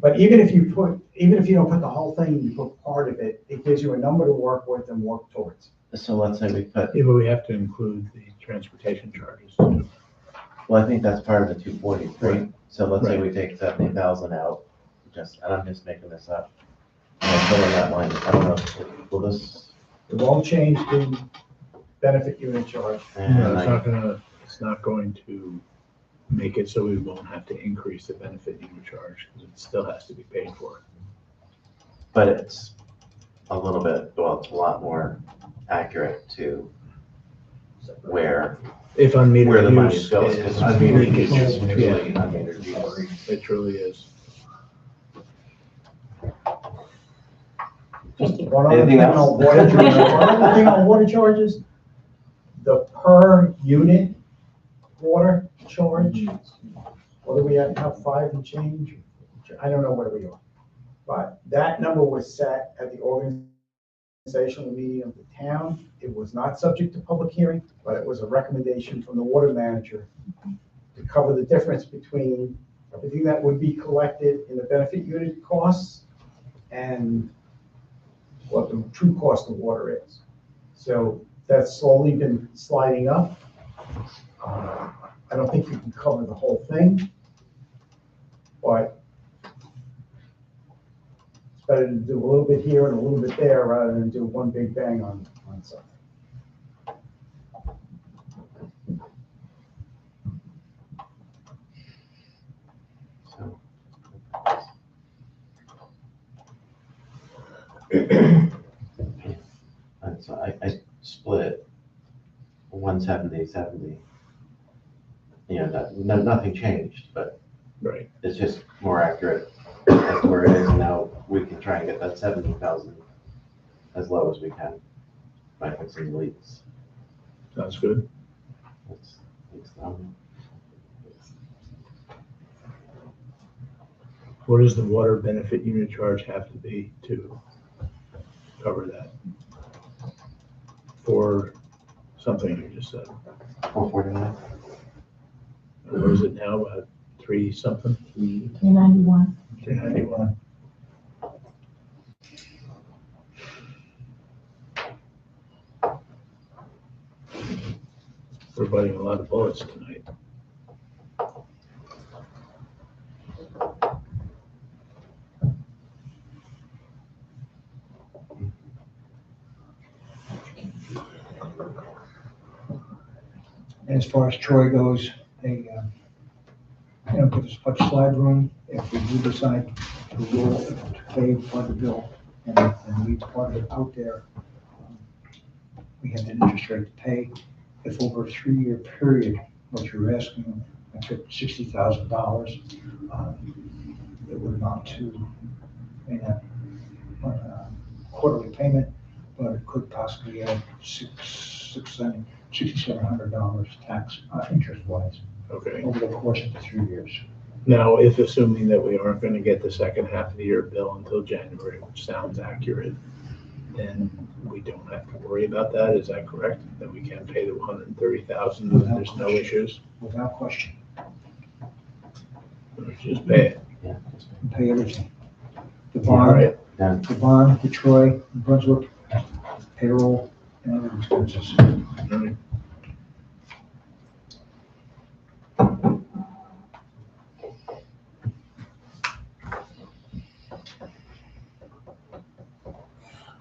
But even if you don't put the whole thing, you put part of it, it gives you a number to work with and work towards. So let's say we put, Yeah, but we have to include the transportation charges too. well, I think that's part of the 240, right? Right. So let's say Right. we take 70,000 out, and I'm just making this up. And I fill in that line, I don't know, will this, It won't change the benefit unit charge. and No, I, it's not going to make it so we won't have to increase the benefit unit charge, because it still has to be paid for. but it's a little bit, well, it's a lot more accurate to where If unmetered where the money use goes, is- because unmetered use is Yeah, truly unmetered use. it truly is. One other Anything thing on else? water charges, one other thing on water charges, the per unit water charge, what do we have now, 5 and change? I don't know where we are. But that number was set at the organizational meeting of the town. It was not subject to public hearing, but it was a recommendation from the water manager to cover the difference between everything that would be collected in the benefit unit costs and what the true cost of water is. So that's slowly been sliding up. I don't think you can cover the whole thing, but it's better to do a little bit here and a little bit there rather than do one big bang on something. So. And so I split it 170, 70. Nothing changed, but Right. it's just more accurate as to where it is. And now we can try and get that 70,000 as low as we can by fixing the leaks. Sounds good. That's, What does the water benefit unit charge have to be to cover that? For something you just said. 449. What is it now, about 3 something? 391. 391. We're biting a lot of bullets tonight. And as far as Troy goes, they, give us much slide room if we do decide to roll, to pay part of the bill and leave part of it out there. We have an interest rate to pay. If over a 3-year period, what you're asking, I took $60,000, it would amount to, quarterly payment, but it could possibly add $6,700 tax, interest-wise, Okay. over the course of the 3 years. Now, if assuming that we aren't gonna get the second half of the year bill until January, which sounds accurate, then we don't have to worry about that, is that correct? That we can pay the 130,000 and there's no issues? Without question, Let's just pay it. Yeah. and pay everything. The All bond, right, the bond, the Troy, Brunswick, payroll, and other expenses. all right.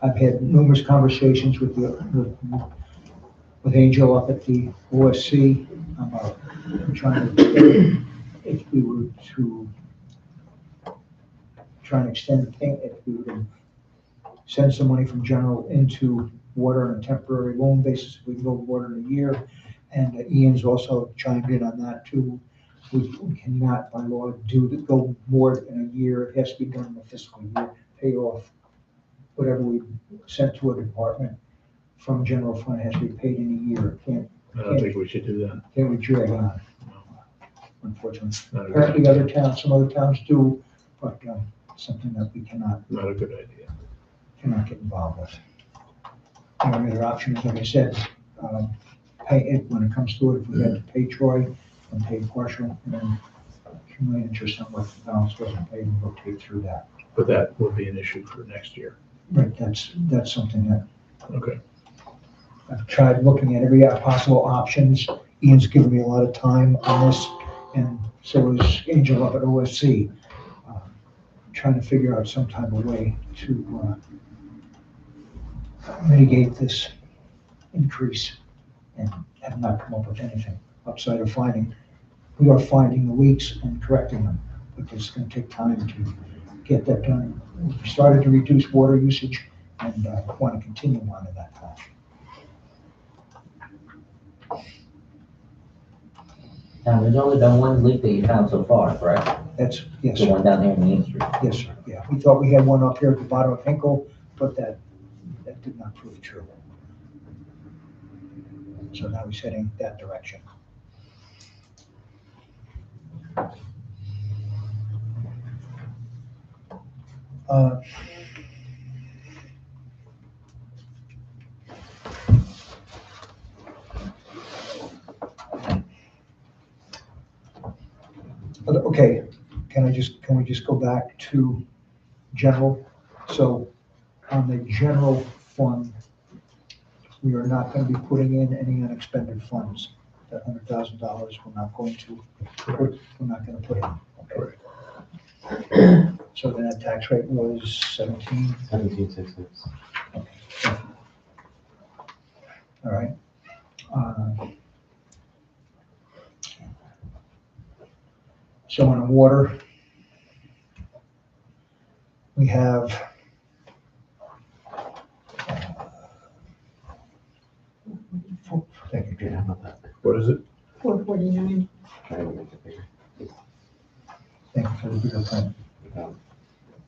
I've had numerous conversations with with Angel up at the OSC about trying to, if we were to try and extend the payment, if we were to send some money from general into water on a temporary loan basis, if we can go water in a year. And Ian's also chimed in on that too. We cannot by law go more than a year. It has to be done in the fiscal year, pay off whatever we sent to a department from general fund has to be paid in a year. I don't think we should do that. Can't we drag on, unfortunately. Not a good Apparently idea. other towns, some other towns do, but something that we cannot Not a good idea. get involved with. The only other option is, like I said, pay it when it comes to it. If we had to pay Troy and pay partial, and then accumulate interest on what the balance wasn't paid and rotate through that. But that will be an issue for next year. Right, that's something that Okay. I've tried looking at every possible options. Ian's given me a lot of time on this, and so is Angel up at OSC, trying to figure out some type of way to mitigate this increase, and have not come up with anything outside of we are finding the leaks and correcting them, but it's going to take time to get that done. We started to reduce water usage and want to continue on in that path. Now, there's only been one leak that you found so far, correct? That's, yes, The sir. one down here in Main Street. Yes, sir. Yeah, we thought we had one up here at the bottom of Hinkle, but that did not prove true. So now he's heading that direction. Uh, Okay, can we just go back to general? So on the general fund, we are not going to be putting in any unexpended funds. That $100,000, we're not going to put in. Okay. So the net tax rate was 17. 1766. All right. So on water, we have thank you, Yeah, Peter. how about that? What is it? 449. Try to make it bigger. Thank you for the bigger print. Um,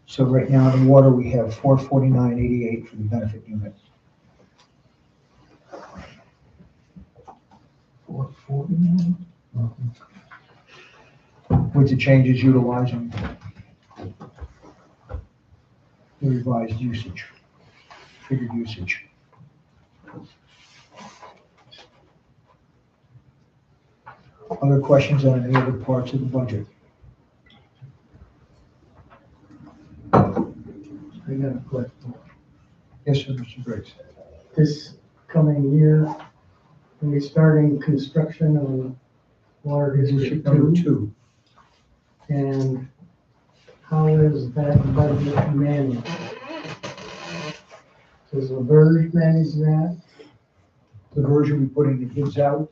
So right now in water, we have 449.88 for the benefit unit. 449? With the changes utilizing the revised usage, figured usage. Other questions on any other parts of the budget? I got a question. Yes, sir, Mr. Briggs. This coming year, are we starting construction on Water District Number 2? 2. And how is that budget managed? Does the Verge manage that? The version we putting the bids out,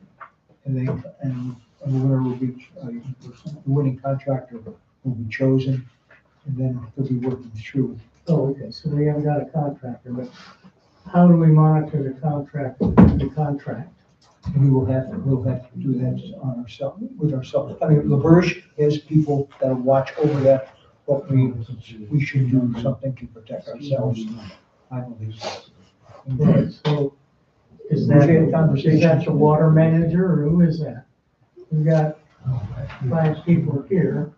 and the winner will be, the winning contractor will be chosen, and then they'll be working through. Oh, okay, so we haven't got a contractor, but how do we monitor the contract? We'll have to do that on ourselves, with ourselves. I mean, LaBerge has people that'll watch over that, but we should do something to protect ourselves, I believe. Right, so is We've had that, conversations. is that the water manager, or who is that? We've got 5 people here.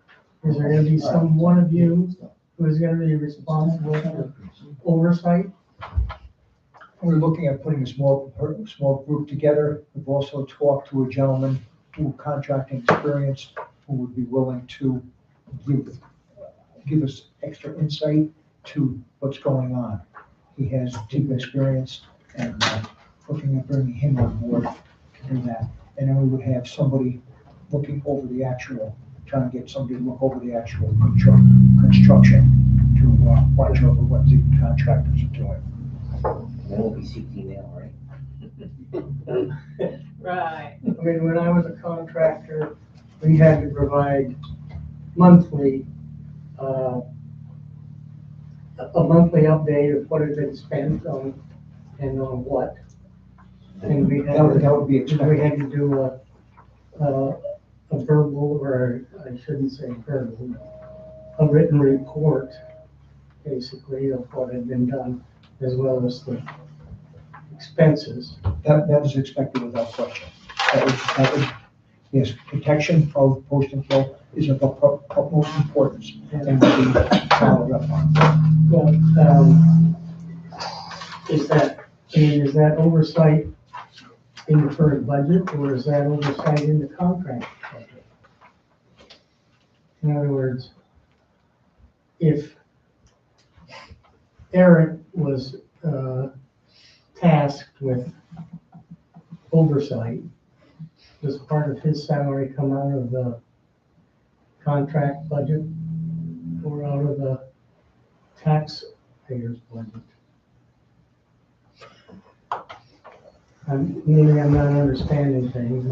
Is there gonna be one of you who is gonna be responsible for oversight? We're looking at putting a small group together. We've also talked to a gentleman who contracting experience, who would be willing to give us extra insight to what's going on. He has deep experience, and looking at bringing him on board to do that. And then we would have somebody looking over the actual, trying to get somebody to look over the actual construction to watch over what the contractors are doing. That will be 60 now, right? Right. I mean, when I was a contractor, we had to provide monthly, a monthly update of what had been spent on, and on what. And we had, That would be we expected. had to do a verbal, or I shouldn't say verbal, a written report, basically, of what had been done, as well as the expenses. That is expected without question. That would, yes, protection of post-and-flow is of utmost importance, and will be followed up on. Well, is that oversight in the current budget, or is that oversight in the contract budget? In other words, if Eric was tasked with oversight, does part of his salary come out of the contract budget or out of the taxpayer's budget? Maybe I'm not understanding things,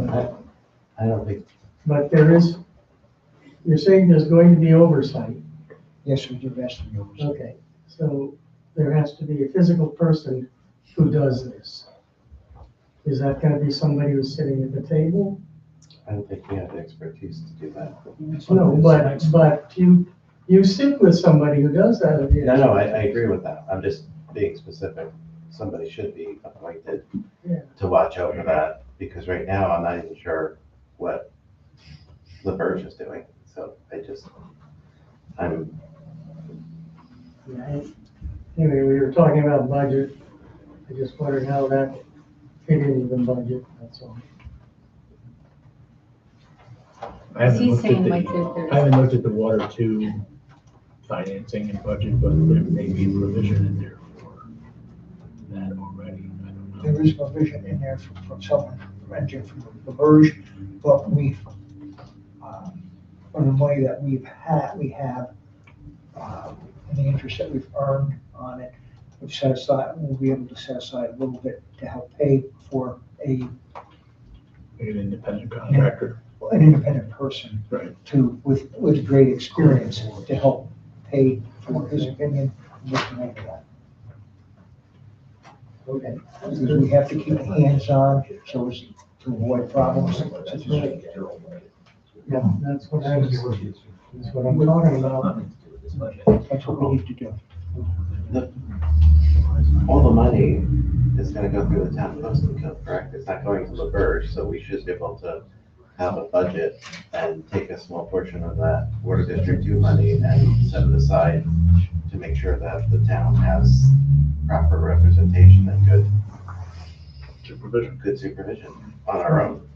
I don't think, but you're saying there's going to be oversight. Yes, we do best in the oversight. Okay, so there has to be a physical person who does this. Is that gonna be somebody who's sitting at the table? I don't think we have the expertise to do that. No, but you sit with somebody who does that. No, I agree with that. I'm just being specific. Somebody should be appointed Yeah. to watch over that, because right now I'm not even sure what LaBerge is doing. So Yeah. Anyway, we were talking about budget. I just wondered how that fit into the budget, that's all. I haven't He's looked at saying the- like that I haven't looked at the water two financing and budget, but there may be a provision in there for that already. I don't know. There is provision in there from someone, ranging from LaBerge, but from the money that we have, and the interest that we've earned on it, we'll be able to set aside a little bit to help pay for An independent contractor. an independent person Right. with great experience to help pay for his opinion, looking over that. Okay. Because we have to keep hands-on so as to avoid problems such as. Yeah, that's what I'm talking about. That's what we need to do. all the money is gonna go through the town posting code, correct? It's not going to LaBerge, so we should be able to have a budget and take a small portion of that water district two money and set it aside to make sure that the town has proper representation and good supervision on our own.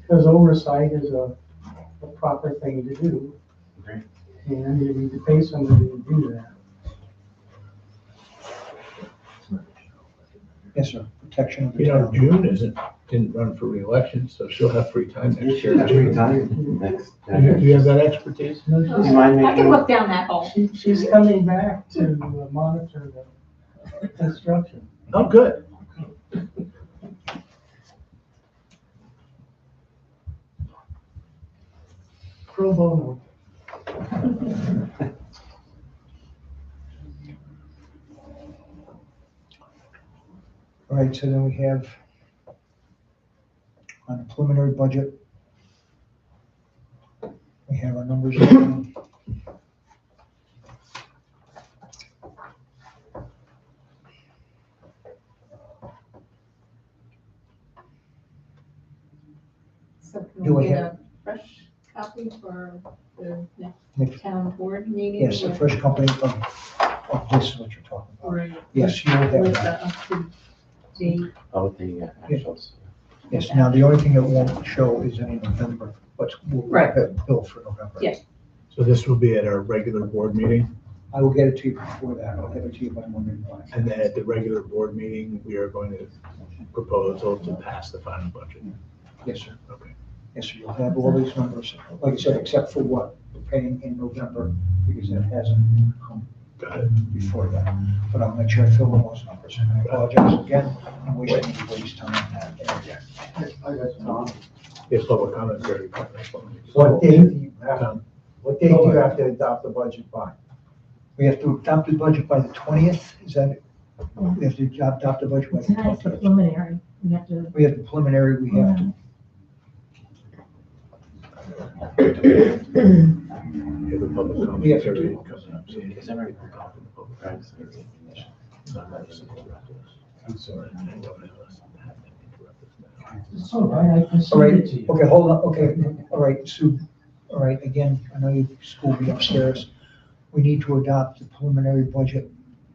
Because oversight is a proper thing to do. Agreed. And you need to pay somebody to do that. Yes, sir, protection of the You know, town. didn't run for reelection, so she'll have free time next year. Every time, next. Do you have that expertise? Do you mind I can making, look down that hole. She's coming back to monitor the construction. Oh, good. pro bono. All right, so then we have on the preliminary budget, we have our numbers. So Do can we we get have- a fresh copy for the Next- next town board meeting? Yes, the with- first company of this, what you're talking about. Right. Yes, you will have With that. the up to date, Oh, with the actuals. Yes, now the only thing it won't show is any November, but we'll Right. have bill for November. Yeah. So this will be at our regular board meeting, I will get it to you before that. I'll have it to you by Monday morning. and then at the regular board meeting, we are going to proposal to pass the final budget. Yes, sir. Okay. Yes, sir. You'll have all these numbers, like I said, except for what we're paying in November, because that hasn't come Got it. before that. But I'll make sure I fill in those numbers. And I apologize again. I'm wasting anybody's time on that. I got Tom. Yes, public comment period. What date do you have, Tom, what date do you have to adopt the budget by? We have to adopt the budget by the 20th, is that it? We have to adopt the budget by the Tonight's the 20th. preliminary, we have to. We have the preliminary, we have to. we have a public comment We have to period do- coming up. So you Because can- I'm already talking to public rights. I'm sorry. I don't know. Have to interrupt us now. It's all right, I can All send right, it to you. okay, hold on, okay, all right, Sue, all right, again, I know you schooled me upstairs. We need to adopt the preliminary budget.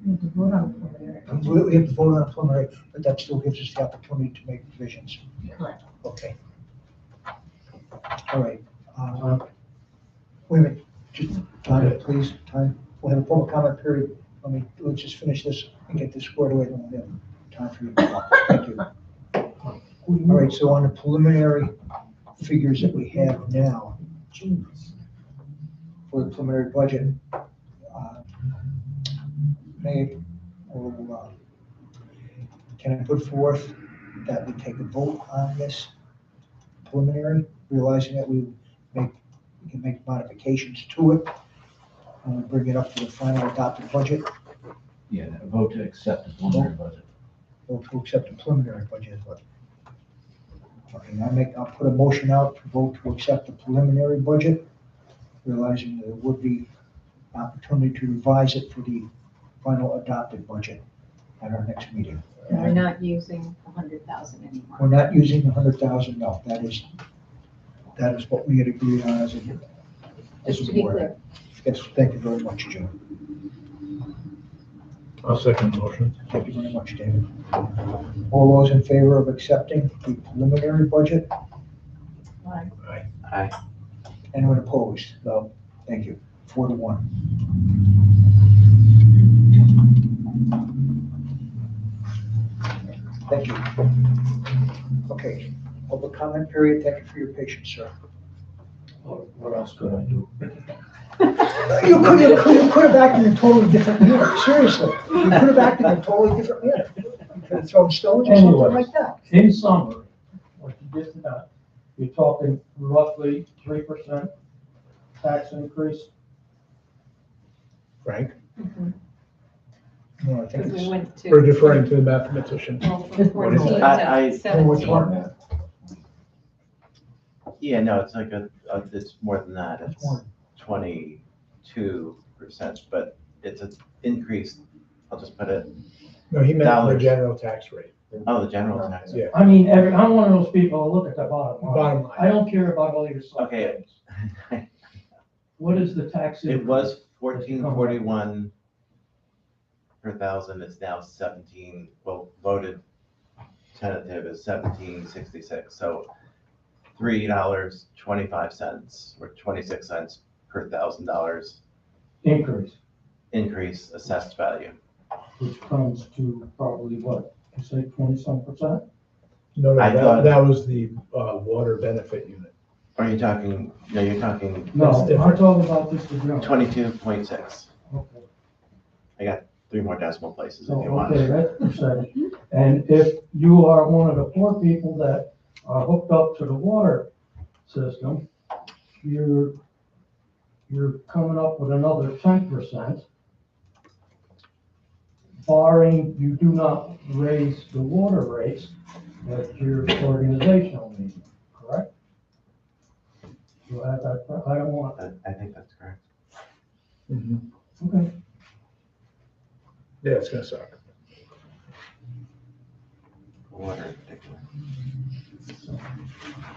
We have to vote on preliminary. We have to vote on a preliminary, but that still gives us the opportunity to make revisions. Correct. Okay. All right, wait a minute, just, time, please, time. We'll have a public comment period. Let's just finish this and get this squared away, then we'll have time for you to talk. Thank you. All right, so on the preliminary figures that we have now for the preliminary budget, can I put forth that we take a vote on this preliminary, realizing that we can make modifications to it, and we bring it up to the final adopted budget, Yeah, a vote to accept the preliminary budget. vote to accept the preliminary budget as well. Okay, I'll put a motion out to vote to accept the preliminary budget, realizing there would be opportunity to revise it for the final adopted budget at our next meeting. and we're not using 100,000 anymore. We're not using the 100,000, no, that is what we had agreed on as a. Just to be clear. Yes, thank you very much, Jim. I'll second the motion. Thank you very much, David. All those in favor of accepting the preliminary budget? Right. Anyone opposed? No. Thank you. 4-1. Thank you. Okay, public comment period. Thank you for your patience, sir. What else could I do? You could have acted in a totally different manner, seriously. You could have acted in a totally different manner. You could have thrown stones or something Anyways. like that. In summary, what you just done, you're talking roughly 3% tax increase. Frank, Mhm. No, I think Because we it's, went to. we're deferring to the mathematician. Well, from What is 14 it? I- to Oh, which 17. one? Yeah, no, it's like it's more than that. It's It's more. 22%, but it's an increase. I'll just put it, No, he meant the Dollars. general tax rate. oh, the general tax. Yeah. I mean, I'm one of those people who look at the bottom line. Bottom line. I don't care about all your side Okay. things. What is the tax? It increase? was 1441 per thousand. It's now 17, well, voted tentative is 1766. So $3.25 or 26 cents per $1,000 Increase, increase assessed value. which comes to probably what, you say 20-some%? No, I no, thought- that was the water benefit unit. Are you talking, no, you're talking No, That's I'm different. talking about this is general. 22.6. Okay. I got 3 more decimal places if So, you want. okay, that's percentage. And if you are one of the poor people that are hooked up to the water system, your you're coming up with another 10%, barring you do not raise the water rates at your organizational meeting, correct? You have that, I don't want, I think that's correct. okay. Yeah, it's gonna suck. Water in particular.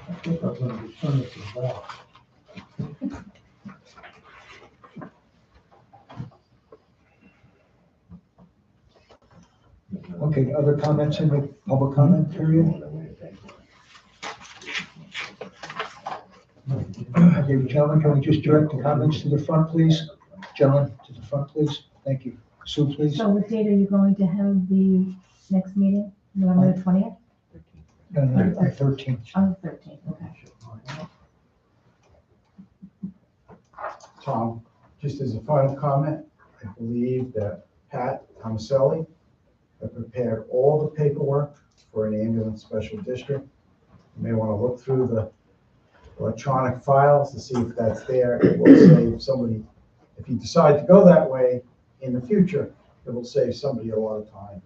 I think I'm gonna return it to Val. Okay, other comments in the public comment period? Okay, gentlemen, can we just direct the comments to the front, please? John, to the front, please. Thank you. Sue, please. So what date are you going to have the next meeting? November the 20th? No, 13th. Oh, 13th, okay. Tom, just as a final comment, I believe that Pat Tomaselli have prepared all the paperwork for an ambulance special district. You may want to look through the electronic files to see if that's there. It will save somebody, if you decide to go that way in the future, it will save somebody a lot of time.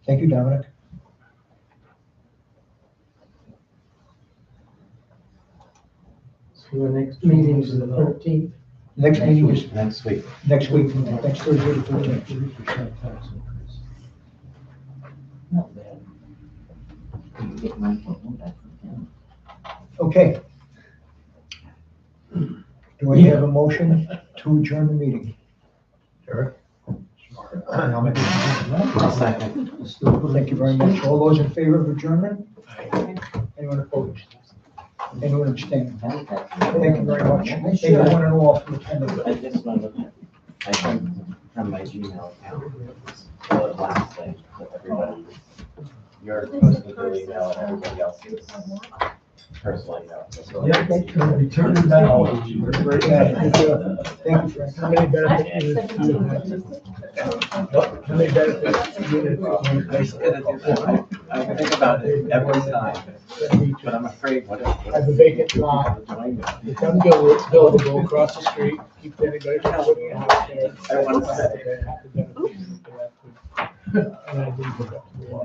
Thank you, Dominic. So the next meeting is the 13th. Next meeting is Next week. next week, next Thursday, the 13th. 3% tax increase. Not bad. You get my phone back from him. Okay. Do we have a motion to adjourn the meeting? Eric? I'll make I'll second. Thank you very much. All those in favor of adjournment? Anyone opposed? Anyone abstaining? Thank you very much. Thank you one and all for attending. I just want to look at, I think from my Gmail account, the last thing that everybody, your personal email and everybody else's personal email. Return it back. Thank you, Frank. How many benefit units do you have? How many benefit units? I still gotta do that. I think about it every time, but I'm afraid what if. Have a vacant lot. It's unbuildable across the street, keep anybody from putting a house there. I want to say. And I didn't put up the law.